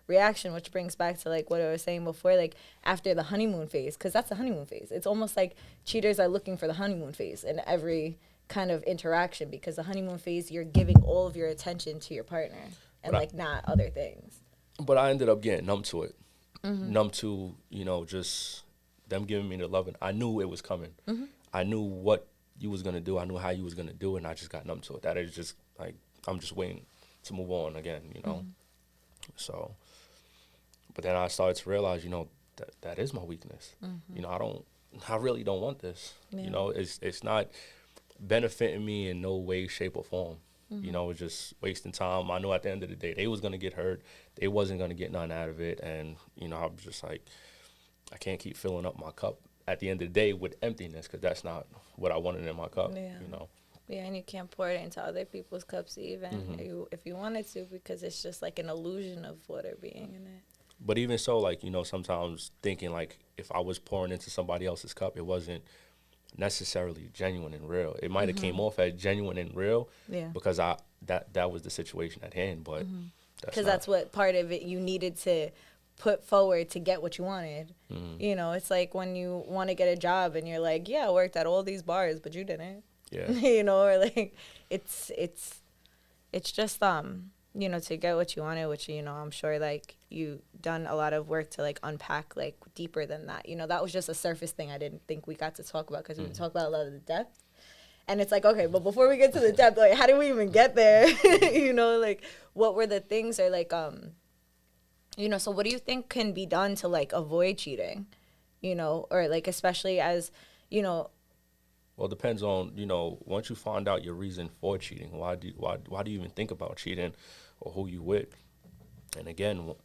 reaction, which brings back to like what I was saying before, like after the honeymoon phase, because that's the honeymoon phase. It's almost like cheaters are looking for the honeymoon phase in every kind of interaction, because the honeymoon phase, you're giving all of your attention to your partner and like not other things. But I ended up getting numb to it. Mm-hmm. Numb to, you know, just them giving me the loving. I knew it was coming. Mm-hmm. I knew what you was gonna do. I knew how you was gonna do it, and I just got numb to it. That is just like I'm just waiting to move on again, you know. Mm-hmm. So, but then I started to realize, you know, that is my weakness. Mm-hmm. You know, I really don't want this. Yeah. You know, it's not benefiting me in no way, shape, or form. Mm-hmm. You know, it's just wasting time. I know at the end of the day, they was gonna get hurt. They wasn't gonna get nothing out of it, and you know, I was just like, I can't keep filling up my cup at the end of the day with emptiness, because that's not what I wanted in my cup. Yeah. You know. Yeah, and you can't pour it into other people's cups even Mm-hmm. if you wanted to, because it's just like an illusion of water being in it. But even so, like, you know, sometimes thinking like if I was pouring into somebody else's cup, it wasn't necessarily genuine and real. It might have came off as genuine and real Yeah. because that was the situation at hand. But Because that's what part of it you needed to put forward to get what you wanted. Mm-hmm. You know, it's like when you want to get a job and you're like, yeah, I worked at all these bars, but you didn't. Yeah. You know, or like it's just you know, to get what you wanted, which, you know, I'm sure like you done a lot of work to like unpack like deeper than that. You know, that was just a surface thing I didn't think we got to talk about, because we talk about a lot of the depth. And it's like, okay, but before we get to the depth, like, how did we even get there? You know, like, what were the things, or like, you know, so what do you think can be done to like avoid cheating? You know, or like, especially as, you know. Well, it depends on, you know, once you find out your reason for cheating, why do you even think about cheating, or who you with? And again,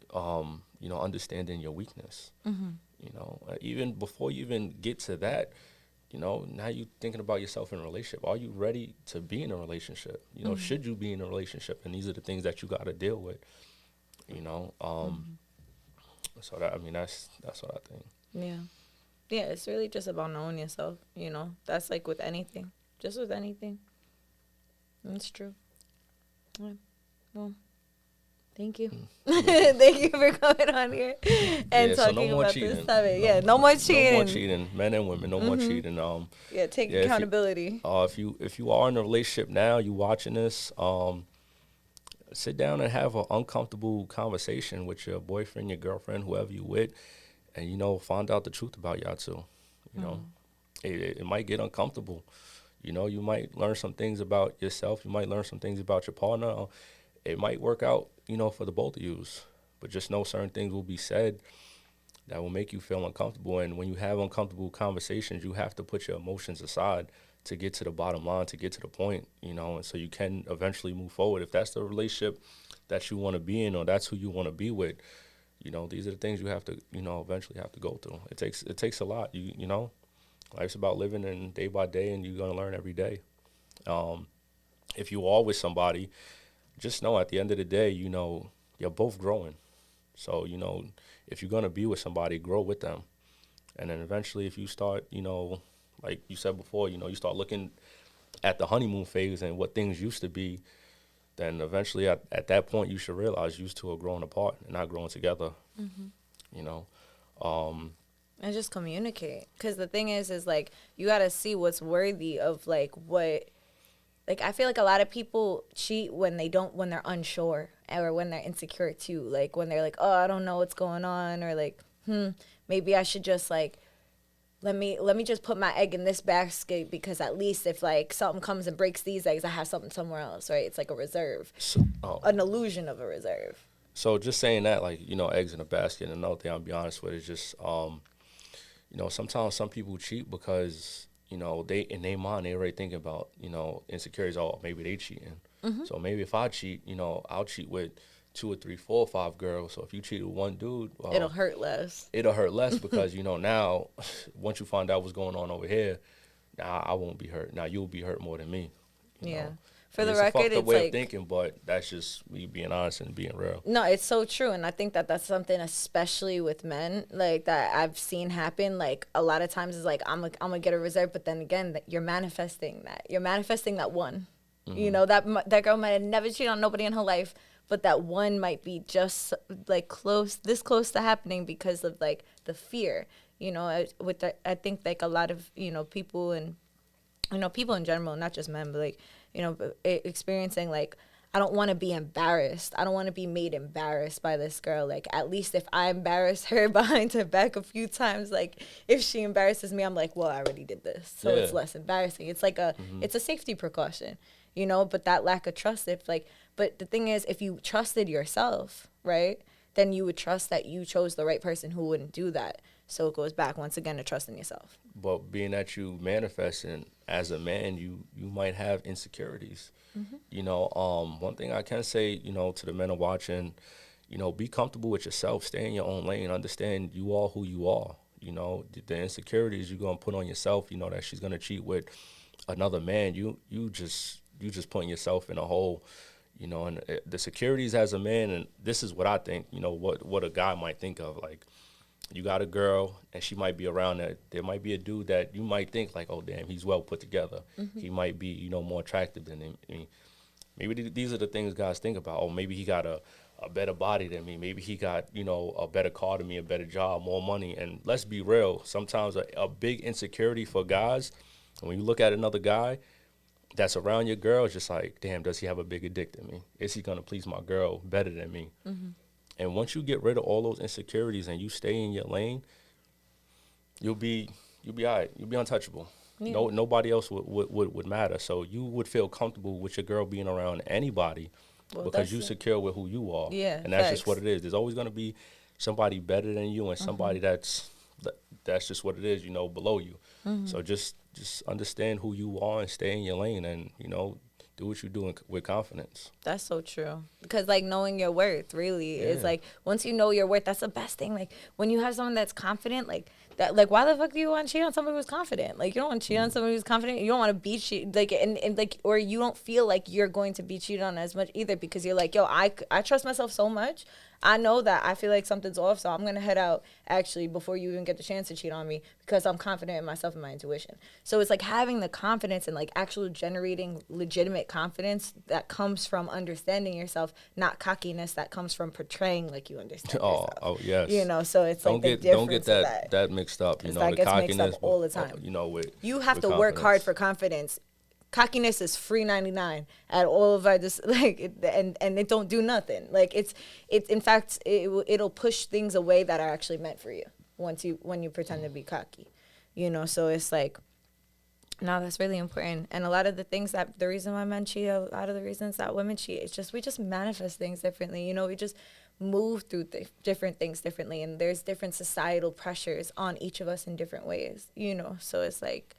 you know, understanding your weakness. Mm-hmm. You know, even before you even get to that, you know, now you thinking about yourself in a relationship. Are you ready to be in a relationship? You know, should you be in a relationship? And these are the things that you got to deal with. You know, so that, I mean, that's what I think. Yeah. Yeah, it's really just about knowing yourself, you know. That's like with anything. Just with anything. That's true. Yeah. Well, thank you. Thank you for coming on here and talking about this topic. Yeah, no more cheating. No more cheating. Men and women, no more cheating. Yeah, take accountability. If you are in a relationship now, you watching this, sit down and have an uncomfortable conversation with your boyfriend, your girlfriend, whoever you with, and, you know, find out the truth about y'all too. You know, it might get uncomfortable. You know, you might learn some things about yourself. You might learn some things about your partner. It might work out, you know, for the both of you. But just know certain things will be said that will make you feel uncomfortable. And when you have uncomfortable conversations, you have to put your emotions aside to get to the bottom line, to get to the point, you know, and so you can eventually move forward. If that's the relationship that you want to be in, or that's who you want to be with, you know, these are the things you have to, you know, eventually have to go through. It takes a lot. You know, life's about living in day by day, and you're gonna learn every day. If you are with somebody, just know at the end of the day, you know, you're both growing. So, you know, if you're gonna be with somebody, grow with them, and then eventually, if you start, you know, like you said before, you know, you start looking at the honeymoon phase and what things used to be, then eventually at that point you should realize you two are growing apart and not growing together. You know, And just communicate, because the thing is like, you got to see what's worthy of like what, like, I feel like a lot of people cheat when they're unsure, or when they're insecure too, like when they're like, oh, I don't know what's going on, or like, maybe I should just like, let me just put my egg in this basket, because at least if like something comes and breaks these eggs, I have something somewhere else, right? It's like a reserve, an illusion of a reserve. So just saying that, like, you know, eggs in a basket. And another thing I'll be honest with is just, you know, sometimes some people cheat because, you know, they in their mind they already thinking about, you know, insecurities. Oh, maybe they cheating. So maybe if I cheat, you know, I'll cheat with 2 or 3, 4 or 5 girls. So if you cheat with one dude, well, It'll hurt less. It'll hurt less because, you know, now once you find out what's going on over here, now I won't be hurt. Now you'll be hurt more than me. You know? For the it's record, a fucked up it's way like, of thinking, but that's just me being honest and being real. No, it's so true. And I think that that's something, especially with men, like that I've seen happen. Like a lot of times is like, I'm gonna get a reserve, but then again, you're manifesting that. You're manifesting that one. You know, that girl might have never cheated on nobody in her life, but that one might be just like this close to happening because of like the fear. You know, I think like a lot of, you know, people, and, you know, people in general, not just men, but like, you know, experiencing like, I don't want to be embarrassed. I don't want to be made embarrassed by this girl. Like, at least if I embarrass her behind her back a few times, like, if she embarrasses me, I'm like, well, I already did this. So it's less embarrassing. It's like it's a safety precaution, you know? But that lack of trust, but the thing is, if you trusted yourself, right, then you would trust that you chose the right person who wouldn't do that. So it goes back once again to trusting yourself. But being that you manifesting as a man, you might have insecurities. You know, one thing I can say, you know, to the men are watching, you know, be comfortable with yourself, stay in your own lane, understand you are who you are. You know, the insecurities you're gonna put on yourself, you know, that she's gonna cheat with another man, you just putting yourself in a hole. You know, and the securities as a man, and this is what I think, you know, what a guy might think of, like, you got a girl and she might be around that. There might be a dude that you might think like, oh, damn, he's well put together. He might be, you know, more attractive than him. I mean, maybe these are the things guys think about. Oh, maybe he got a better body than me. Maybe he got, you know, a better car than me, a better job, more money. And let's be real. Sometimes a big insecurity for guys, when you look at another guy that's around your girl, it's just like, damn, does he have a bigger dick than me? Is he going to please my girl better than me? And once you get rid of all those insecurities and you stay in your lane, you'll be all right. You'll be untouchable. Yeah. Nobody else would matter. So you would feel comfortable with your girl being around anybody because you're secure with who you are. Yeah, and that's just what it is. There's always going to be somebody better than you and somebody that's just what it is, you know, below you. So just understand who you are and stay in your lane and, you know, do what you do with confidence. That's so true. Because, like, knowing your worth really is, like, once you know your worth, that's the best thing. Like, when you have someone that's confident, like, that, like, why the fuck do you want to cheat on somebody who's confident? Like, you don't want to cheat on somebody who's confident. You don't want to be cheated, like, and like, or you don't feel like you're going to be cheated on as much either because you're like, yo, I trust myself so much. I know that I feel like something's off, so I'm going to head out actually before you even get the chance to cheat on me because I'm confident in myself and my intuition. So it's like having the confidence and like actually generating legitimate confidence that comes from understanding yourself, not cockiness that comes from portraying like you understand yourself. Oh, yes. You know, so it's like don't get that mixed up. You know, that gets mixed up all the time. You know, you have to work hard for confidence. Cockiness is free 99 at all of our and it don't do nothing. Like it's in fact it'll push things away that are actually meant for you when you pretend to be cocky, you know. So it's like, no, that's really important. And a lot of the things that the reason why men cheat, a lot of the reasons that women cheat, it's just we just manifest things differently. You know, we just move through different things differently, and there's different societal pressures on each of us in different ways. You know, so it's like.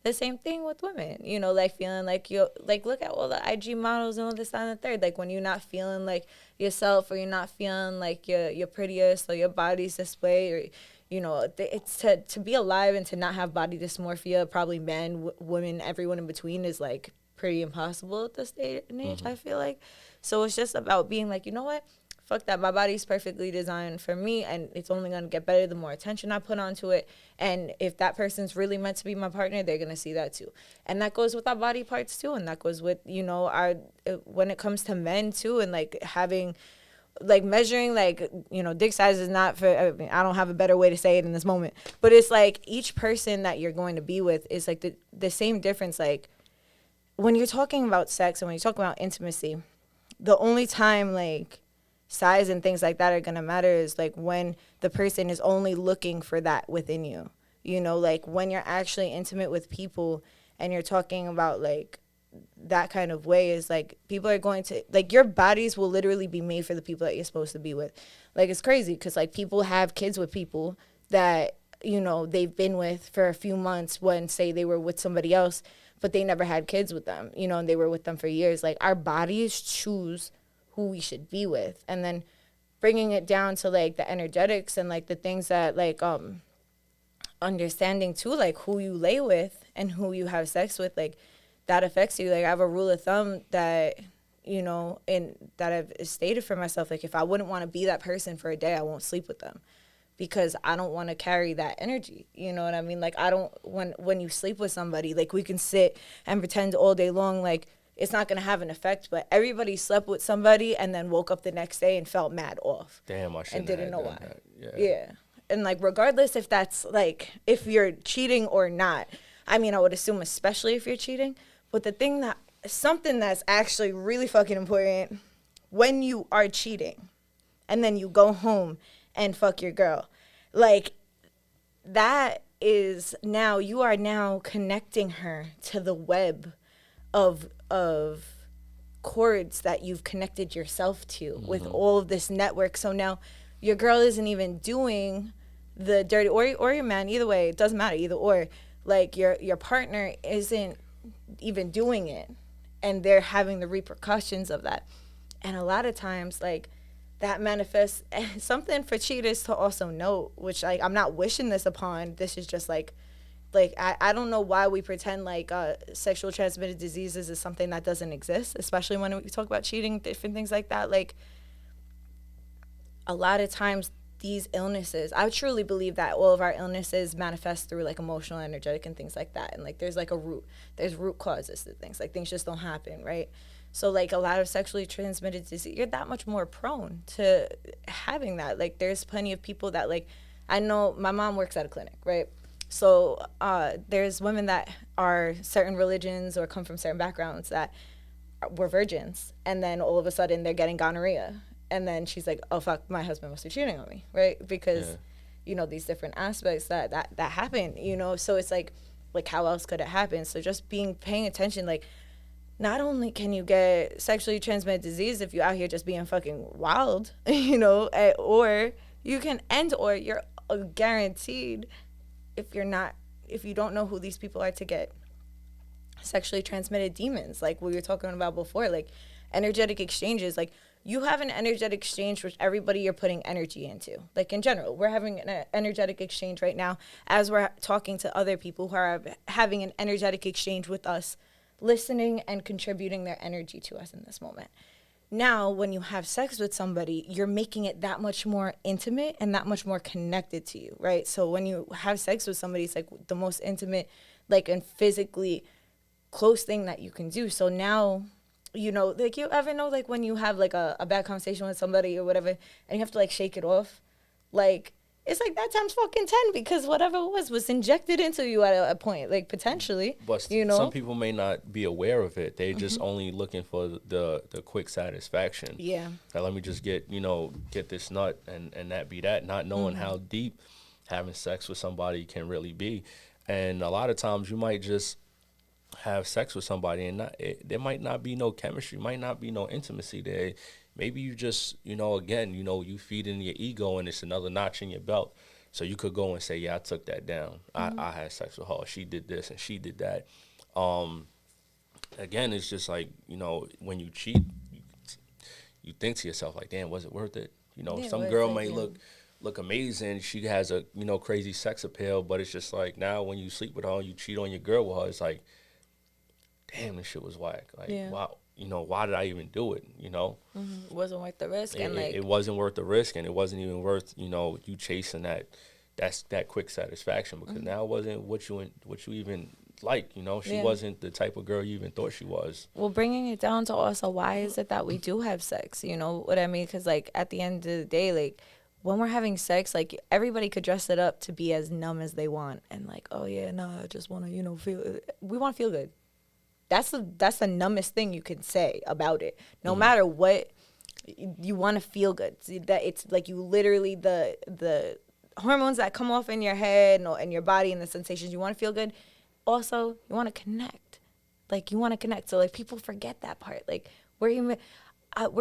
The same thing with women, you know, like feeling like you're like, look at all the IG models and all this and the third. Like when you're not feeling like yourself or you're not feeling like you're prettiest or your body's this way or, you know, it's to be alive and to not have body dysmorphia, probably men, women, everyone in between is like pretty impossible at this day and age, I feel like. So it's just about being like, you know what? Fuck that. My body's perfectly designed for me, and it's only going to get better the more attention I put onto it. And if that person's really meant to be my partner, they're going to see that too. And that goes with our body parts too, and that goes with, you know, our when it comes to men too, and like having, like measuring, like, you know, dick size is not for, I mean, I don't have a better way to say it in this moment, but it's like each person that you're going to be with is like the same difference. Like when you're talking about sex and when you're talking about intimacy, the only time like size and things like that are going to matter is like when the person is only looking for that within you, you know, like when you're actually intimate with people and you're talking about like that kind of way is like people are going to like your bodies will literally be made for the people that you're supposed to be with. Like it's crazy because like people have kids with people that, you know, they've been with for a few months when say they were with somebody else, but they never had kids with them, you know, and they were with them for years. Like our bodies choose who we should be with, and then bringing it down to like the energetics and like the things that like understanding too, like who you lay with and who you have sex with, like that affects you. Like I have a rule of thumb that, you know, and that I've stated for myself, like if I wouldn't want to be that person for a day, I won't sleep with them because I don't want to carry that energy. You know what I mean? Like I don't, when you sleep with somebody, like we can sit and pretend all day long like it's not going to have an effect, but everybody slept with somebody and then woke up the next day and felt mad off. Damn, I shouldn't and didn't know why. Yeah. And like regardless if that's like if you're cheating or not, I mean I would assume especially if you're cheating, but the thing that something that's actually really fucking important, when you are cheating and then you go home and fuck your girl, like, that is now, you are now connecting her to the web of cords that you've connected yourself to with all of this network. So now your girl isn't even doing the dirty, or your man, either way, it doesn't matter, either or. Like, your partner isn't even doing it, and they're having the repercussions of that. And a lot of times, like, that manifests something for cheaters to also note, which, like, I'm not wishing this upon. This is just like I don't know why we pretend like sexual transmitted diseases is something that doesn't exist, especially when we talk about cheating, different things like that. Like, a lot of times these illnesses, I truly believe that all of our illnesses manifest through like emotional, energetic, and things like that. And like, there's like there's root causes to things. Like, things just don't happen, right? So like, a lot of sexually transmitted disease, you're that much more prone to having that. Like, there's plenty of people that, like, I know my mom works at a clinic, right? So there's women that are certain religions or come from certain backgrounds that were virgins, and then all of a sudden they're getting gonorrhea, and then she's like, oh fuck, my husband must be cheating on me, right? Because these different aspects that happen, so it's like how else could it happen? So just paying attention, like, not only can you get sexually transmitted disease if you're out here just being fucking wild, or you can end, or you're guaranteed, if you don't know who these people are, to get sexually transmitted demons, like we were talking about before, like energetic exchanges. Like, you have an energetic exchange with everybody you're putting energy into. Like, in general, we're having an energetic exchange right now as we're talking to other people who are having an energetic exchange with us, listening and contributing their energy to us in this moment. Now, when you have sex with somebody, you're making it that much more intimate and that much more connected to you, right? So when you have sex with somebody, it's like the most intimate, like, and physically close thing that you can do. So now, like, you ever know, like, when you have like a bad conversation with somebody or whatever, and you have to like shake it off, like, it's like that times fucking 10, because whatever it was injected into you at a point, like, potentially. But some people may not be aware of it. They just only looking for the quick satisfaction. Yeah. Like, let me just get this nut and that be that, not knowing how deep having sex with somebody can really be. And a lot of times you might just have sex with somebody and there might not be no chemistry, might not be no intimacy there. Maybe you just, again, you feed in your ego and it's another notch in your belt. So you could go and say, yeah, I took that down. I had sex with her. She did this and she did that. Again, it's just like, when you cheat, you think to yourself, like, damn, was it worth it? Some girl may look amazing. She has a, crazy sex appeal, but it's just like, now when you sleep with her, you cheat on your girl with her, it's like, damn, this shit was whack. Like, wow. Why did I even do it? It wasn't worth the risk. It wasn't worth the risk, and it wasn't even worth, you chasing that quick satisfaction, because now it wasn't what you even like, She wasn't the type of girl you even thought she was. Well, bringing it down to also, why is it that we do have sex? You know what I mean? Because, like, at the end of the day, like, when we're having sex, like, everybody could dress it up to be as numb as they want. And, like, oh, yeah, no, I just want to, feel. We want to feel good. That's the numbest thing you can say about it. No matter what, you want to feel good. That it's like, you literally, the hormones that come off in your head and your body and the sensations, you want to feel good. Also, you want to connect. Like, you want to connect. So, like, people forget that part. Like, we're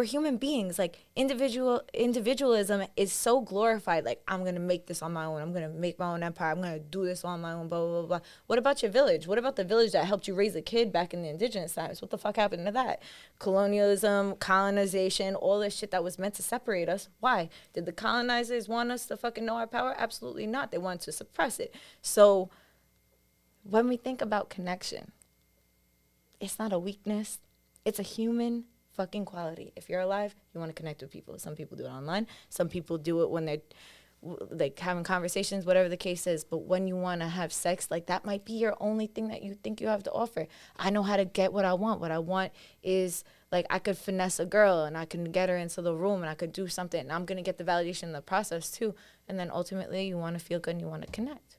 human beings. Like, individualism is so glorified. Like, I'm gonna make this on my own. I'm gonna make my own empire. I'm gonna do this on my own. Blah blah blah blah. What about your village? What about the village that helped you raise a kid back in the indigenous times? What the fuck happened to that? Colonialism, colonization, all this shit that was meant to separate us. Why did the colonizers want us to fucking know our power? Absolutely not. They wanted to suppress it. So when we think about connection, it's not a weakness. It's a human fucking quality. If you're alive, you want to connect with people. Some people do it online. Some people do it when they're like having conversations, whatever the case is. But when you want to have sex, like, that might be your only thing that you think you have to offer. I know how to get what I want. What I want is, like, I could finesse a girl and I can get her into the room and I could do something. And I'm going to get the validation in the process too. And then ultimately you want to feel good and you want to connect.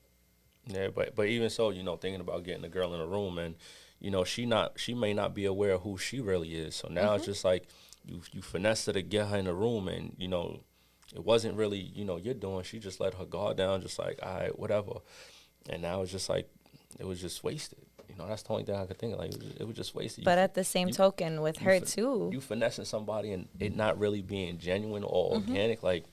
Yeah, but even so, thinking about getting a girl in a room and, she may not be aware of who she really is. So now it's just like you finesse her to get her in the room, and it wasn't really you're doing. She just let her guard down, just like, all right, whatever. And now it's just like it was just wasted. That's the only thing I could think of. Like it was just wasted. But at the same token, with her too, you finessing somebody and it not really being genuine or organic. Like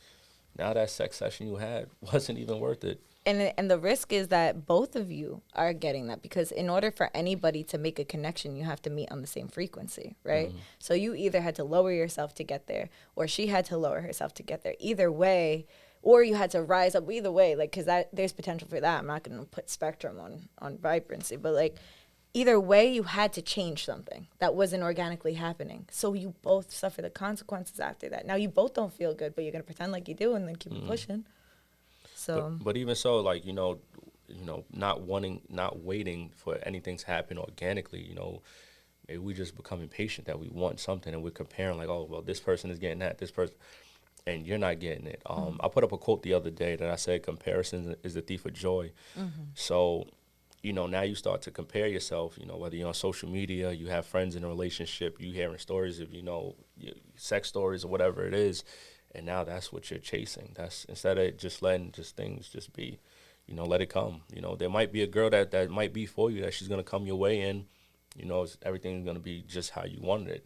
now that sex session you had wasn't even worth it. And the risk is that both of you are getting that, because in order for anybody to make a connection, you have to meet on the same frequency, right? So you either had to lower yourself to get there, or she had to lower herself to get there. Either way, or you had to rise up. Either way, like, because there's potential for that. I'm not going to put spectrum on vibrancy, but like either way, you had to change something that wasn't organically happening. So you both suffer the consequences after that. Now you both don't feel good, but you're going to pretend like you do and then keep it pushing. So, but even so, like, not waiting for anything to happen organically, maybe we just become impatient that we want something and we're comparing like, oh, well, this person is getting that, this person, and you're not getting it. I put up a quote the other day that I said, comparison is the thief of joy. So, now you start to compare yourself, whether you're on social media, you have friends in a relationship, you hearing stories of, sex stories or whatever it is. And now that's what you're chasing. That's instead of just letting things just be, let it come. There might be a girl that might be for you, that she's going to come your way, and, everything's going to be just how you wanted it,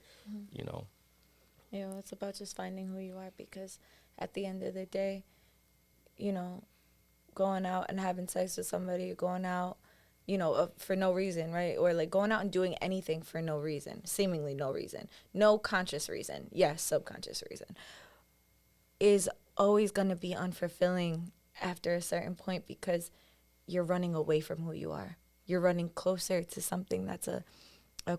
it's about just finding who you are, because at the end of the day, going out and having sex with somebody, going out, for no reason, right? Or like going out and doing anything for no reason, seemingly no reason, no conscious reason. Yes, subconscious reason, is always going to be unfulfilling after a certain point, because you're running away from who you are. You're running closer to something that's a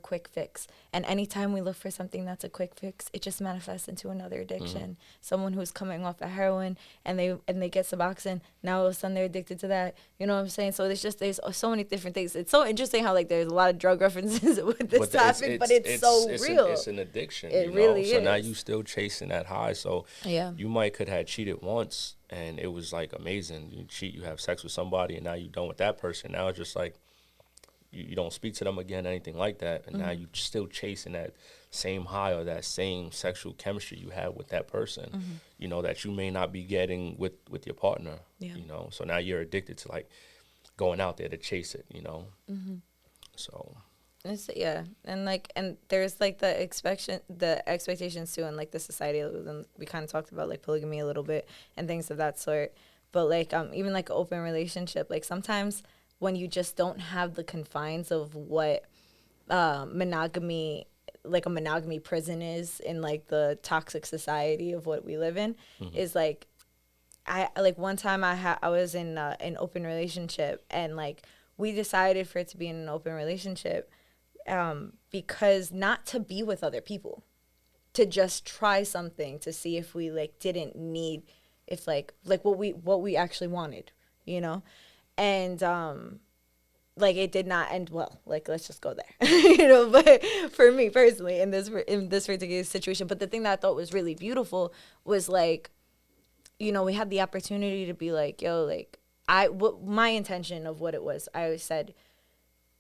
quick fix. And anytime we look for something that's a quick fix, it just manifests into another addiction. Someone who's coming off of heroin and they get Suboxone, now all of a sudden they're addicted to that. You know what I'm saying? So there's so many different things. It's so interesting how like there's a lot of drug references with this topic, but it's so real. It's an addiction. It really is. So now you still chasing that high. So yeah, you could have cheated once and it was like amazing. You cheat, you have sex with somebody, and now you're done with that person. Now it's just like you don't speak to them again, anything like that, and now you're still chasing that same high or that same sexual chemistry you had with that person, that you may not be getting with your partner, So now you're addicted to like going out there to chase it, So. And there's like the expectations too, and like the society, and we kind of talked about like polygamy a little bit and things of that sort. But like even like an open relationship, like sometimes when you just don't have the confines of what monogamy, like a monogamy prison is in like the toxic society of what we live in, is like, I like one time I was in an open relationship, and like we decided for it to be in an open relationship because not to be with other people, to just try something to see if we like didn't need, if like what we actually wanted, and like it did not end well. Like, let's just go there, But for me personally, in this particular situation, but the thing that I thought was really beautiful was like, we had the opportunity to be like, yo, like my intention of what it was, I said,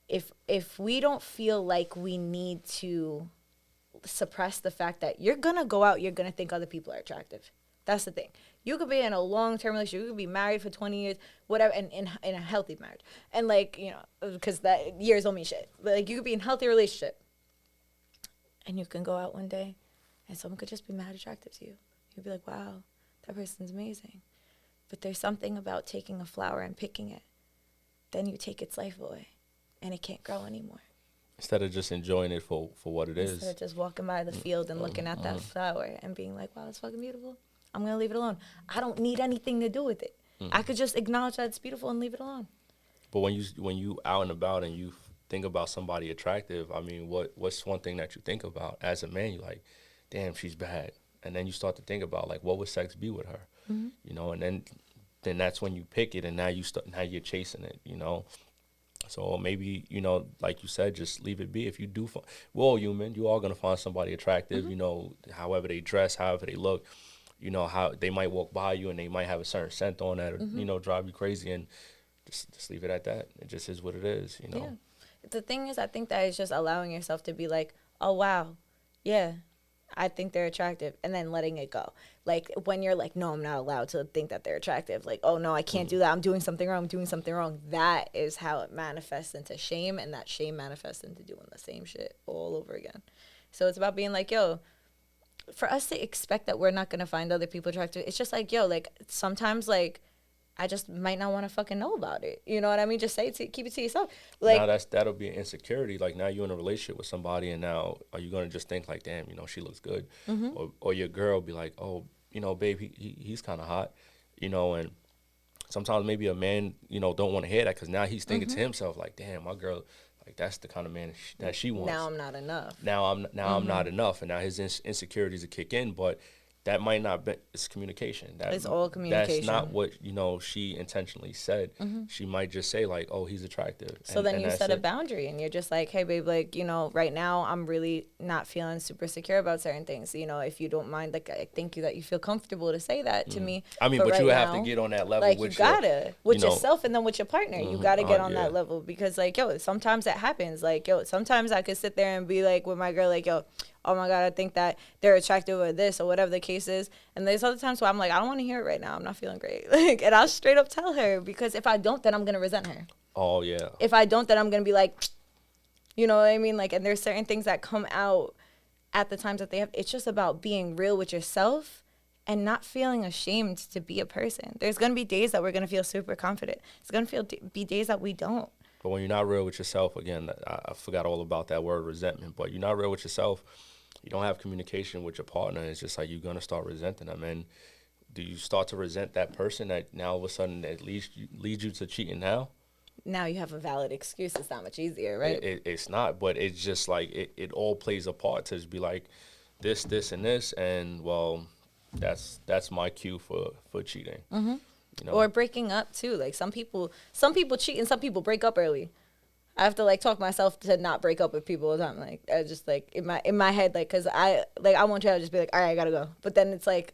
if we don't feel like we need to suppress the fact that you're gonna go out, you're gonna think other people are attractive. That's the thing. You could be in a long-term relationship. You could be married for 20 years, whatever, and in a healthy marriage. And, like, because that years don't mean shit. But, like, you could be in a healthy relationship. And you can go out one day, and someone could just be mad attractive to you. You'd be like, wow, that person's amazing. But there's something about taking a flower and picking it. Then you take its life away, and it can't grow anymore. Instead of just enjoying it for what it is. Instead of just walking by the field and looking at that flower and being like, wow, that's fucking beautiful. I'm going to leave it alone. I don't need anything to do with it. I could just acknowledge that it's beautiful and leave it alone. But when you out and about and you think about somebody attractive, I mean, what's one thing that you think about as a man? You're like, damn, she's bad. And then you start to think about, like, what would sex be with her? And then that's when you pick it, and now you're chasing it, So maybe, like you said, just leave it be. If you do, we're all human. You are going to find somebody attractive, however they dress, however they look. How they might walk by you and they might have a certain scent on that, or, drive you crazy, and just leave it at that. It just is what it is, Yeah. The thing is, I think that is just allowing yourself to be like, oh, wow, yeah, I think they're attractive, and then letting it go. Like when you're like, no, I'm not allowed to think that they're attractive. Like, oh no, I can't do that. I'm doing something wrong. I'm doing something wrong. That is how it manifests into shame, and that shame manifests into doing the same shit all over again. So it's about being like, yo, for us to expect that we're not gonna find other people attractive, it's just like, yo, like sometimes like I just might not want to fucking know about it. You know what I mean? Just say it keep it to yourself. Like now that'll be an insecurity. Like now you're in a relationship with somebody, and now are you gonna just think like, damn, she looks good, or your girl be like, oh, babe, he's kind of hot, and sometimes maybe a man, don't want to hear that because now he's thinking to himself like, damn, my girl, like that's the kind of man that she wants. Now I'm not enough. Now I'm not enough, and now his insecurities will kick in, but. That might not be, it's communication. It's all communication. That's not what, she intentionally said. She might just say like, oh, he's attractive. So then you set a boundary and you're just like, hey, babe, like, right now I'm really not feeling super secure about certain things. If you don't mind, like, I thank you that you feel comfortable to say that to me. I mean, but right you would have to get on that level like with you gotta, with yourself and then with your partner. You gotta get on that level because like, yo, sometimes it happens. Like, yo, sometimes I could sit there and be like with my girl, like, yo, oh my God, I think that they're attractive or this or whatever the case is. And there's other times where I'm like, I don't want to hear it right now. I'm not feeling great. Like, and I'll straight up tell her because if I don't, then I'm going to resent her. Oh, yeah. If I don't, then I'm going to be like, you know what I mean? Like, and there's certain things that come out at the times that they have. It's just about being real with yourself and not feeling ashamed to be a person. There's going to be days that we're going to feel super confident. It's going to be days that we don't. But when you're not real with yourself, again, I forgot all about that word resentment, but you're not real with yourself, you don't have communication with your partner, it's just like you're going to start resenting them. And do you start to resent that person that now all of a sudden that leads you to cheating now? Now you have a valid excuse. It's not much easier, right? It's not, but it's just like it all plays a part to just be like this, and this, and well, that's my cue for cheating. Or breaking up too. Like some people cheat and some people break up early. I have to like talk myself to not break up with people all the time. Like I just like in my head, like, cause I want you to just be like, all right, I gotta go. But then it's like,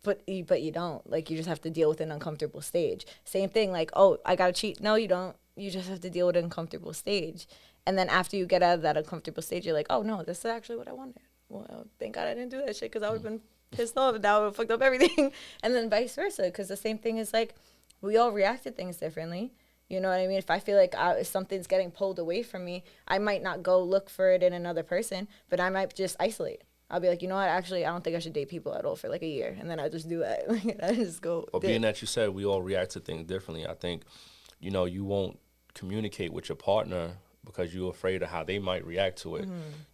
but you don't. Like you just have to deal with an uncomfortable stage. Same thing. Like, oh, I gotta cheat. No, you don't. You just have to deal with an uncomfortable stage. And then after you get out of that uncomfortable stage, you're like, oh no, this is actually what I wanted. Well, thank God I didn't do that shit because I would have been pissed off and that would have fucked up everything. And then vice versa, because the same thing is like, we all react to things differently. You know what I mean? If I feel like something's getting pulled away from me, I might not go look for it in another person, but I might just isolate. I'll be like, you know what? Actually, I don't think I should date people at all for like a year. And then I just do that. I just go. But being that you said we all react to things differently, I think, you won't communicate with your partner because you're afraid of how they might react to it.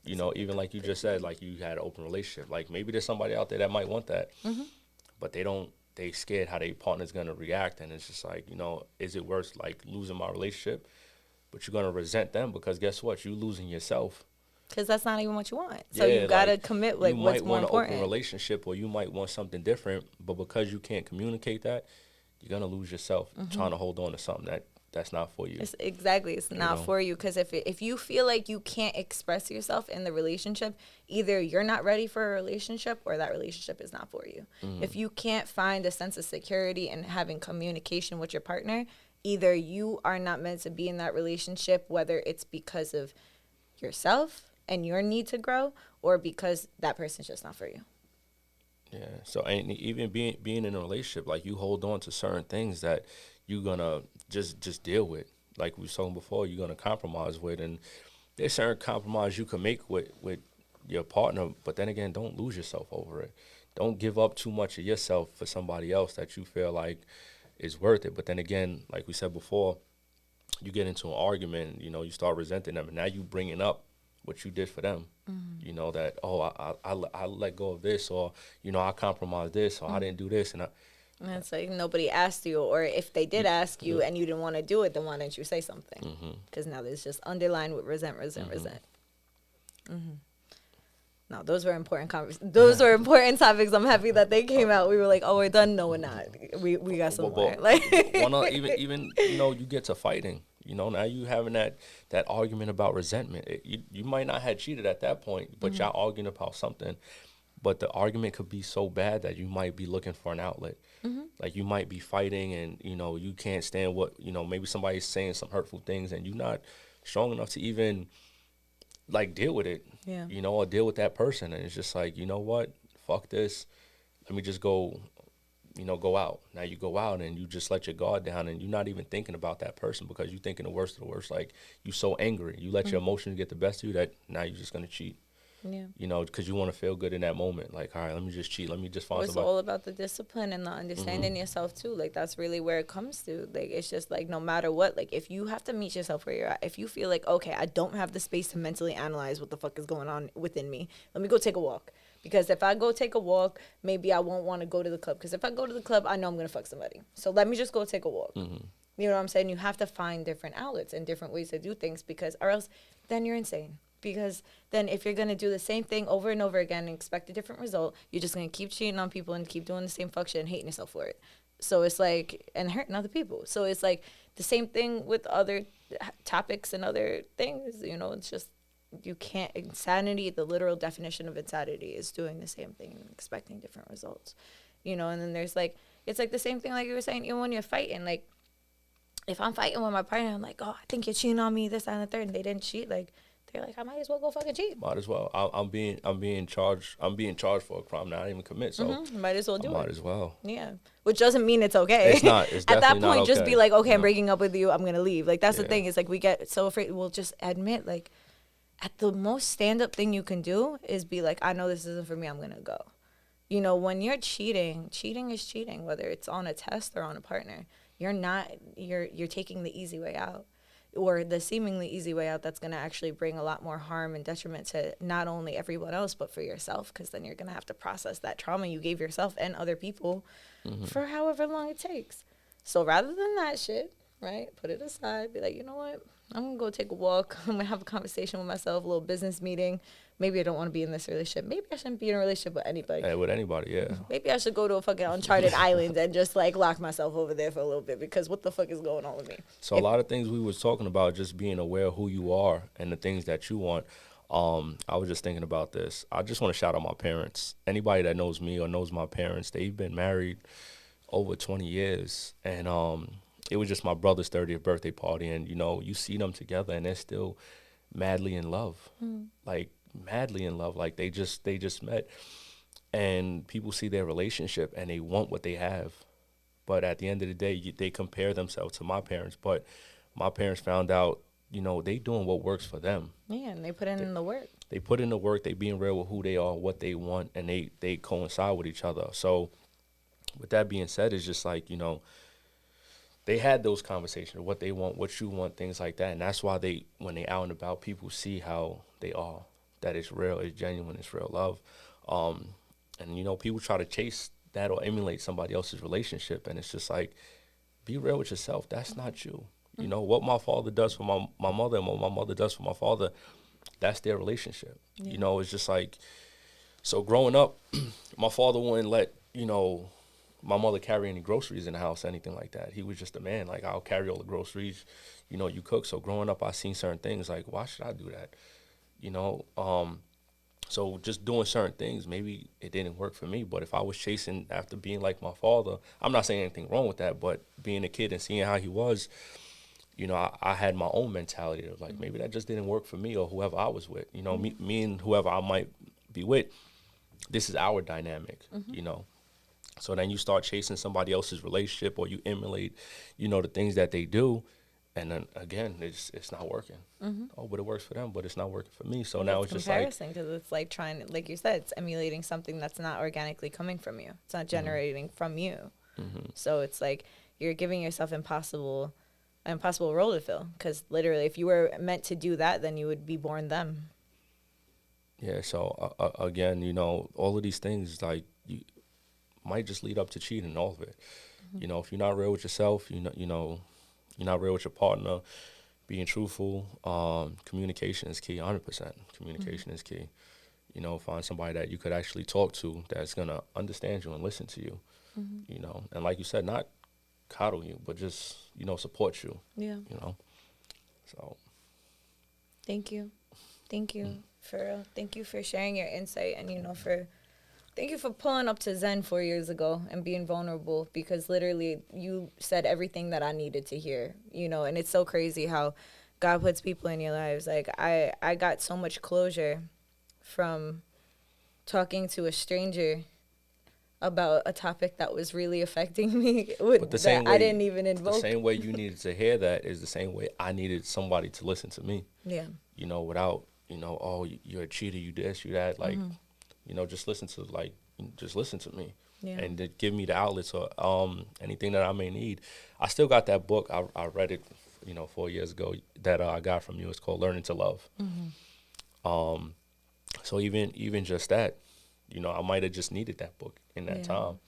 Even like you just said, like you had an open relationship. Like maybe there's somebody out there that might want that, but they scared how their partner's going to react. And it's just like, is it worth like losing my relationship? But you're going to resent them because guess what? You're losing yourself. Because that's not even what you want. So you got to commit like what's more important. You might want an open relationship or you might want something different, but because you can't communicate that, you're going to lose yourself trying to hold on to something that's not for you. It's not for you. Because if you feel like you can't express yourself in the relationship, either you're not ready for a relationship or that relationship is not for you. If you can't find a sense of security and having communication with your partner, either you are not meant to be in that relationship, whether it's because of yourself and your need to grow or because that person's just not for you. Yeah. So and even being in a relationship, like you hold on to certain things that you're gonna just deal with. Like we were talking before, you're gonna compromise with, and there's certain compromise you can make with your partner, but then again, don't lose yourself over it. Don't give up too much of yourself for somebody else that you feel like is worth it. But then again, like we said before, you get into an argument, you start resenting them, and now you bringing up what you did for them. That, oh, I let go of this, or, I compromised this, or I didn't do this, and it's like nobody asked you, or if they did ask you and you didn't want to do it, then why didn't you say something? Because now there's just underlined with resent. No, those were important those were important topics. I'm happy that they came out. We were like, oh, we're done. No, we're not. We got some more. Even you get to fighting. Now you having that argument about resentment. You might not have cheated at that point, but y'all arguing about something. But the argument could be so bad that you might be looking for an outlet. Like you might be fighting and, you can't stand what, maybe somebody's saying some hurtful things and you're not strong enough to even like deal with it, Yeah. you know, or deal with that person. And it's just like, you know what, fuck this. Let me just go, you know, go out. Now you go out and you just let your guard down and you're not even thinking about that person because you're thinking the worst of the worst. Like, you so angry. You let your emotions get the best of you that now you're just going to cheat. Yeah. You know, because you want to feel good in that moment. Like, all right, let me just cheat. Let me just find It's somebody. all about the discipline and the understanding yourself too. Like that's really where it comes to. Like it's just like no matter what, like if you have to meet yourself where you're at, if you feel like okay, I don't have the space to mentally analyze what the fuck is going on within me, let me go take a walk. Because if I go take a walk, maybe I won't want to go to the club. Because if I go to the club, I know I'm gonna fuck somebody. So let me just go take a walk. You know what I'm saying? You have to find different outlets and different ways to do things because, or else, then you're insane. Because then if you're going to do the same thing over and over again and expect a different result, you're just going to keep cheating on people and keep doing the same fuck shit and hating yourself for it. So it's like, and hurting other people. So it's like the same thing with other topics and other things, you know, it's just, you can't, insanity, the literal definition of insanity is doing the same thing and expecting different results, you know, and then there's like, it's like the same thing like you were saying, even when you're fighting, like, if I'm fighting with my partner, I'm like, oh, I think you're cheating on me, this, that, and the third, and they didn't cheat, like, they're like, I might as well go fucking cheat. Might as well. I'm being charged. I'm being charged for a crime that I didn't even commit. So Might as well do it. might as well. Yeah, which doesn't mean it's okay. It's not. It's at that definitely point, not just okay. be like, okay, You I'm know? breaking up with you. I'm gonna leave. Like that's the Yeah. thing. Is like we get so afraid. We'll just admit like, at the most stand up thing you can do is be like, I know this isn't for me. I'm gonna go. You know, when you're cheating, cheating is cheating. Whether it's on a test or on a partner, you're not. You're taking the easy way out. Or the seemingly easy way out that's going to actually bring a lot more harm and detriment to not only everyone else, but for yourself, because then you're going to have to process that trauma you gave yourself and other people for however long it takes. So rather than that shit, right, put it aside, be like, you know what, I'm going to go take a walk. I'm going to have a conversation with myself, a little business meeting. Maybe I don't want to be in this relationship. Maybe I shouldn't be in a relationship with anybody. Hey, with anybody, yeah. Maybe I should go to a fucking uncharted island and just like lock myself over there for a little bit because what the fuck is going on with me? So a lot of things we was talking about, just being aware of who you are and the things that you want. I was just thinking about this. I just want to shout out my parents. Anybody that knows me or knows my parents, they've been married over 20 years. And it was just my brother's 30th birthday party. And, you know, you see them together and they're still madly in love. Like, madly in love. Like, they just met. And people see their relationship and they want what they have. But at the end of the day, they compare themselves to my parents. But my parents found out, you know, they doing what works for them. Yeah, and they put in the work. They put in the work. They being real with who they are, what they want, and they coincide with each other. So with that being said, it's just like, you know, they had those conversations, what they want, what you want, things like that. And that's why when they out and about, people see how they are, that it's real, it's genuine, it's real love. And, you know, people try to chase that or emulate somebody else's relationship. And it's just like, be real with yourself. That's not you. You know, what my father does for my mother and what my mother does for my father, that's their relationship. Yeah. You know, it's just like, so growing up, my father wouldn't let, you know, my mother carry any groceries in the house, anything like that. He was just a man. Like, I'll carry all the groceries. You know, you cook. So growing up, I seen certain things like, why should I do that? You know, so just doing certain things, maybe it didn't work for me. But if I was chasing after being like my father, I'm not saying anything wrong with that, but being a kid and seeing how he was, you know, I had my own mentality of like, maybe that just didn't work for me or whoever I was with. You know, me and whoever I might be with, this is our dynamic, you know. So then you start chasing somebody else's relationship or you emulate, you know, the things that they do. And then, again, it's not working. Oh, but it works for them, but it's not working for me. So now it's just like... comparison, because it's like trying, like you said, it's emulating something that's not organically coming from you. It's not generating from you. So it's like you're giving yourself impossible role to fill. Because literally, if you were meant to do that, then you would be born them. Yeah, so again, you know, all of these things, like, you might just lead up to cheating, all of it. You know, if you're not real with yourself, you know, you're not real with your partner, being truthful, communication is key, 100%. Communication is key. You know, find somebody that you could actually talk to that's going to understand you and listen to you, you know. And like you said, not coddle you, but just, you know, support you. Yeah. You know, so. Thank you. Thank you for sharing your insight and, you know, thank you for pulling up to Zen 4 years ago and being vulnerable, because literally you said everything that I needed to hear, you know. And it's so crazy how God puts people in your lives. Like I got so much closure from talking to a stranger about a topic that was really affecting me But the that same I way, didn't even the invoke. same way you needed to hear that is the same way I needed somebody to listen to me. Yeah. You know, without, you know, oh, you're a cheater, you this, you that. Like, you know, just listen to me. Yeah. And to give me the outlets or anything that I may need. I still got that book. I read it, you know, 4 years ago that I got from you. It's called Learning to Love. So even just that, you know, I might have just needed that book in that time.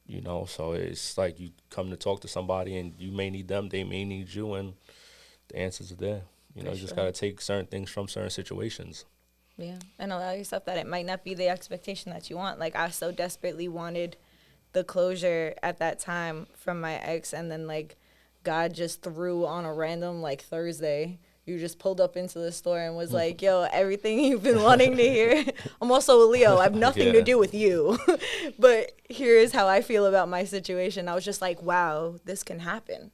You know, so it's like you come to talk to somebody and you may need them, they may need you, and the answers are there. You know, you just got to take certain things from certain situations. Yeah. And allow yourself that it might not be the expectation that you want. Like, I so desperately wanted the closure at that time from my ex, and then, like, God just threw on a random, like, Thursday. You just pulled up into the store and was like, yo, everything you've been wanting to hear. I'm also a Leo. I have nothing to do with you. But here is how I feel about my situation. I was just like, wow, this can happen.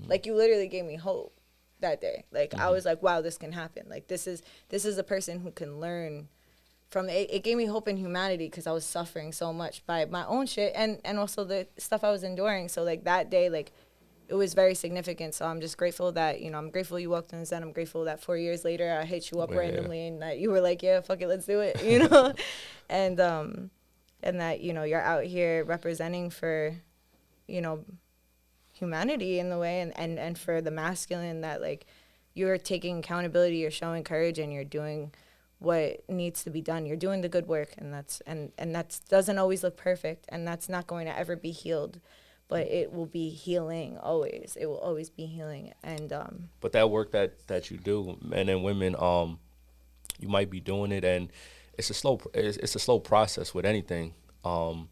Like, you literally gave me hope that day. Like, I was like, wow, this can happen. Like, this is a person who can learn from it. It gave me hope in humanity because I was suffering so much by my own shit and also the stuff I was enduring. So, like, that day, like, it was very significant. So I'm just grateful that, you know, I'm grateful you walked in the Zen. I'm grateful that 4 years later I hit you up randomly and that you were like, yeah, fuck it, let's do it, you know? and that, you know, you're out here representing for, you know, humanity in the way and for the masculine, that, like, you're taking accountability, you're showing courage, and you're doing what needs to be done. You're doing the good work, and that's doesn't always look perfect, and that's not going to ever be healed. But it will be healing always. It will always be healing. And but that work that you do, men and women, you might be doing it, and it's a slow process with anything, and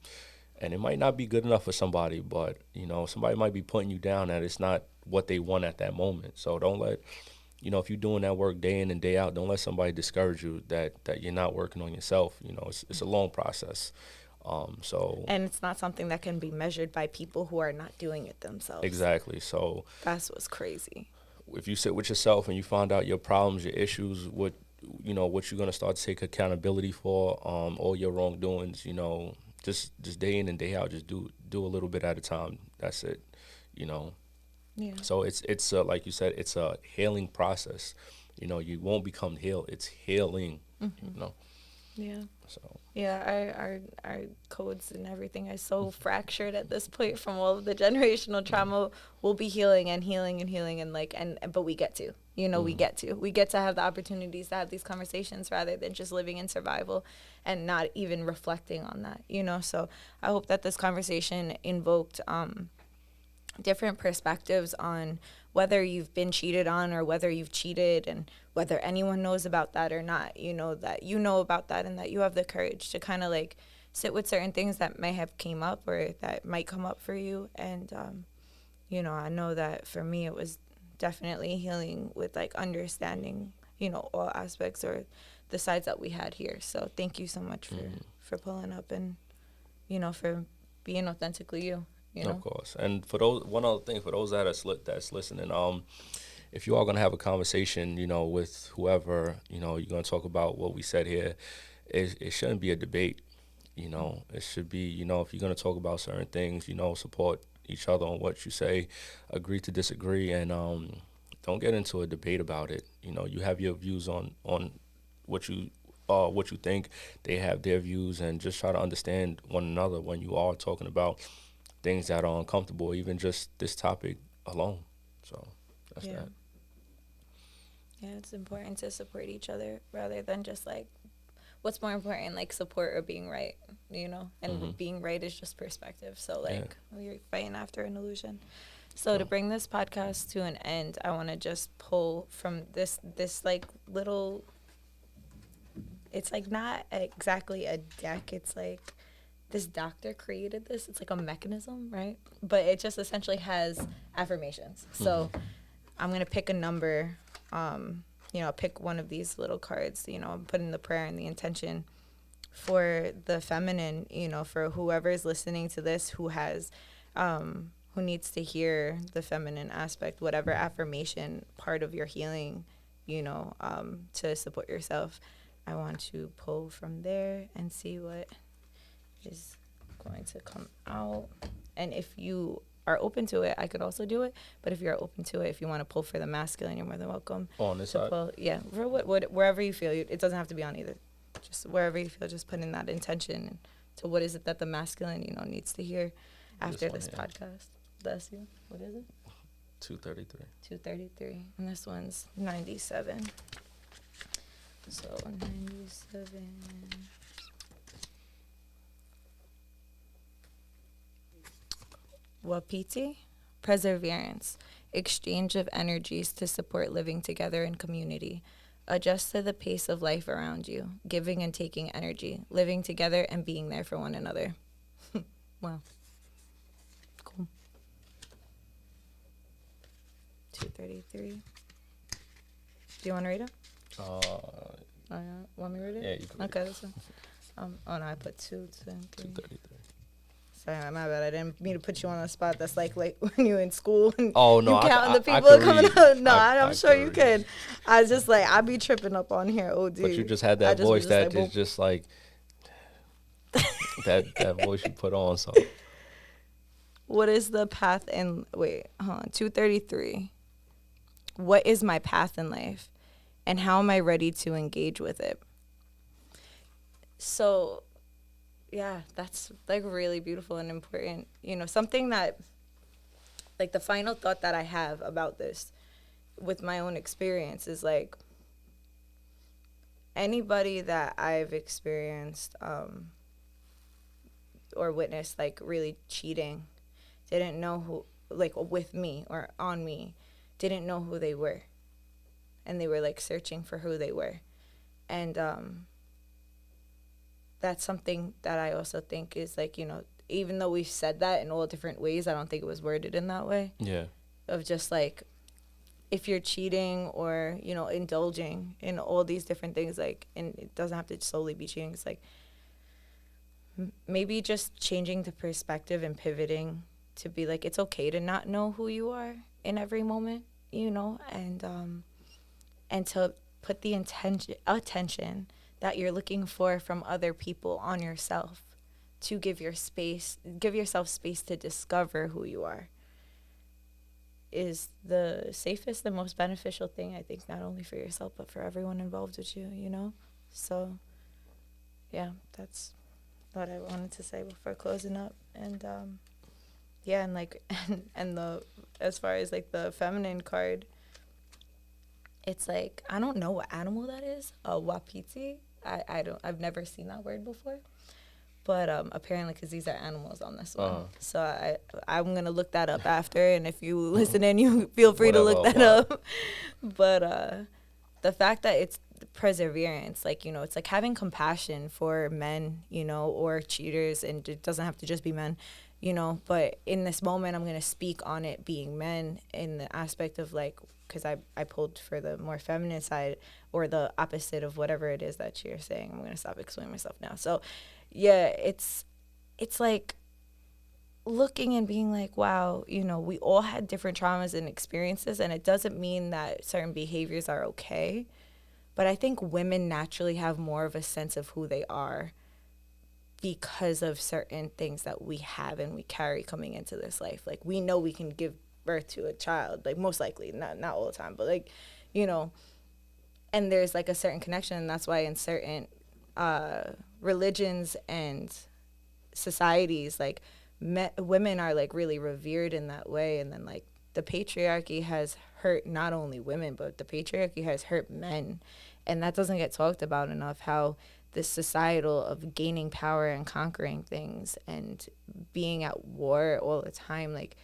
it might not be good enough for somebody, but you know, somebody might be putting you down that it's not what they want at that moment. So don't let, you know, if you're doing that work day in and day out, don't let somebody discourage you that you're not working on yourself. You know, it's a long process. And it's not something that can be measured by people who are not doing it themselves. Exactly. So that's what's crazy. If you sit with yourself and you find out your problems, your issues, what you're gonna start to take accountability for, all your wrongdoings, you know, just day in and day out, just do a little bit at a time. That's it, you know. Yeah. So it's like you said, it's a healing process. You know, you won't become healed. It's healing. You know. Yeah. So. Yeah, our codes and everything are so fractured at this point from all of the generational trauma. We'll be healing and healing and healing but we get to, you know, we get to have the opportunities to have these conversations rather than just living in survival and not even reflecting on that, you know. So I hope that this conversation invoked different perspectives on whether you've been cheated on or whether you've cheated, and whether anyone knows about that or not, you know, that you know about that and that you have the courage to kind of like sit with certain things that may have came up or that might come up for you. And, you know, I know that for me, it was definitely healing with like understanding, you know, all aspects or the sides that we had here. So thank you so much for pulling up and, you know, for being authentically you. You know? Of course. And for those, one other thing, for those that's listening, if you are going to have a conversation, you know, with whoever, you know, you're going to talk about what we said here, it shouldn't be a debate, you know. It should be, you know, if you're going to talk about certain things, you know, support each other on what you say, agree to disagree, and don't get into a debate about it. You know, you have your views on what you think, they have their views, and just try to understand one another when you are talking about things that are uncomfortable, even just this topic alone. So that's that. Yeah, it's important to support each other rather than just like, what's more important, like support or being right, you know? And being right is just perspective. So like we're fighting after an illusion. So to bring this podcast to an end, I want to just pull from this like little, it's like not exactly a deck, it's like, this doctor created this. It's like a mechanism, right? But it just essentially has affirmations. So I'm going to pick a number, you know, pick one of these little cards, you know, put in the prayer and the intention for the feminine, you know, for whoever is listening to this who has who needs to hear the feminine aspect, whatever affirmation part of your healing, to support yourself. I want to pull from there and see what is going to come out. And if you are open to it, I could also do it. But if you're open to it, if you want to pull for the masculine, you're more than welcome. On this side? Pull, yeah, for wherever you feel. It doesn't have to be on either. Just wherever you feel, just put in that intention to what is it that the masculine, needs to hear after this podcast. Bless you. What is it? 233. 233. And this one's 97. So 97. Wapiti, perseverance, exchange of energies to support living together in community. Adjust to the pace of life around you, giving and taking energy, living together and being there for one another. Wow. Cool. 233. Do you want to read it? Want me to read it? Yeah, you can. Okay, this one. Oh no, I put 233. 233. Sorry, my bad. I didn't mean to put you on a spot that's like when you're in school and Oh no, you counting the people coming out. No, I'm sure you can. I was just like, I be tripping up on here, OD. But you just had that voice that is just like that voice you put on. So what is the path in 233? What is my path in life, and how am I ready to engage with it? So yeah, that's like really beautiful and important. Something that, like, the final thought that I have about this with my own experience is like, anybody that I've experienced or witnessed like really cheating didn't know who, like, with me or on me, didn't know who they were, and they were like searching for who they were. And that's something that I also think is like, even though we've said that in all different ways, I don't think it was worded in that way. Yeah. Of just like, if you're cheating or, indulging in all these different things, like, and it doesn't have to solely be cheating. It's like maybe just changing the perspective and pivoting to be like, it's okay to not know who you are in every moment, and to put the attention that you're looking for from other people on yourself, to give yourself space to discover who you are, is the safest and most beneficial thing, I think, not only for yourself, but for everyone involved with you, So, yeah, that's what I wanted to say before closing up. And, yeah, and, like, and as far as, like, the feminine card, it's like, I don't know what animal that is, wapiti. I've never seen that word before, but apparently, because these are animals on this one, so I'm gonna look that up after, and if you listen in, you feel free to look that up. But the fact that it's perseverance, like, it's like having compassion for men, or cheaters, and it doesn't have to just be men, but in this moment, I'm gonna speak on it being men in the aspect of like, because I pulled for the more feminine side or the opposite of whatever it is that you're saying. I'm going to stop explaining myself now. So, yeah, it's like looking and being like, wow, we all had different traumas and experiences, and it doesn't mean that certain behaviors are okay. But I think women naturally have more of a sense of who they are because of certain things that we have and we carry coming into this life. Like, we know we can give birth to a child, like, most likely, not all the time, but like, and there's like a certain connection, and that's why in certain religions and societies, like, women are like really revered in that way. And then like the patriarchy has hurt not only women, but the patriarchy has hurt men, and that doesn't get talked about enough, how this societal of gaining power and conquering things and being at war all the time, like,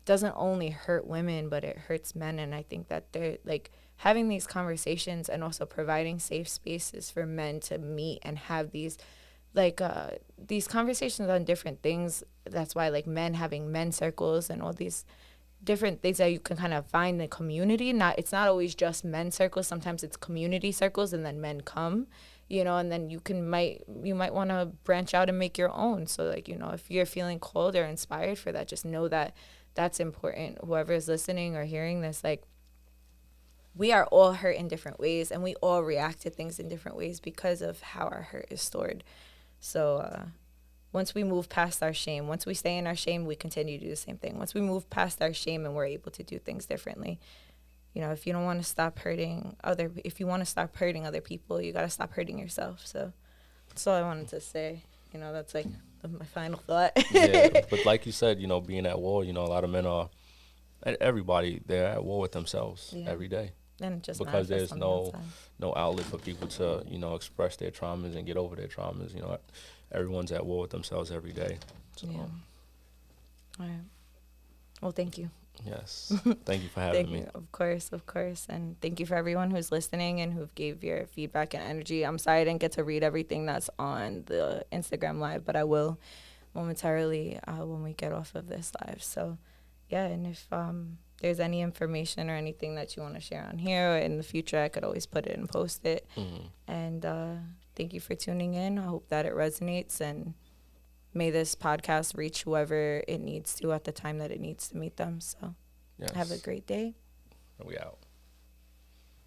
doesn't only hurt women, but it hurts men. And I think that they're like having these conversations and also providing safe spaces for men to meet and have these like these conversations on different things. That's why like men having men circles and all these different things that you can kind of find in the community. It's not always just men circles. Sometimes it's community circles, and then men come, and then you might want to branch out and make your own. So like, if you're feeling called or inspired for that, just know that that's important. Whoever is listening or hearing this, like, we are all hurt in different ways, and we all react to things in different ways because of how our hurt is stored. So once we move past our shame, once we stay in our shame, we continue to do the same thing. Once we move past our shame and we're able to do things differently, you know, if you want to stop hurting other people, you got to stop hurting yourself. So that's all I wanted to say. You know, that's like my final thought. Yeah, but like you said, you know, being at war, you know, a lot of men are, everybody, they're at war with themselves every day. And just because there's no outlet for people to, you know, express their traumas and get over their traumas. You know, everyone's at war with themselves every day. So. Yeah. All right. Well, thank you. Yes. Thank you for having me. Of course. And thank you for everyone who's listening and who gave your feedback and energy. I'm sorry I didn't get to read everything that's on the Instagram live, but I will momentarily when we get off of this live. So, yeah, and if there's any information or anything that you want to share on here or in the future, I could always put it and post it. And thank you for tuning in. I hope that it resonates, and may this podcast reach whoever it needs to at the time that it needs to meet them. So have a great day. We out.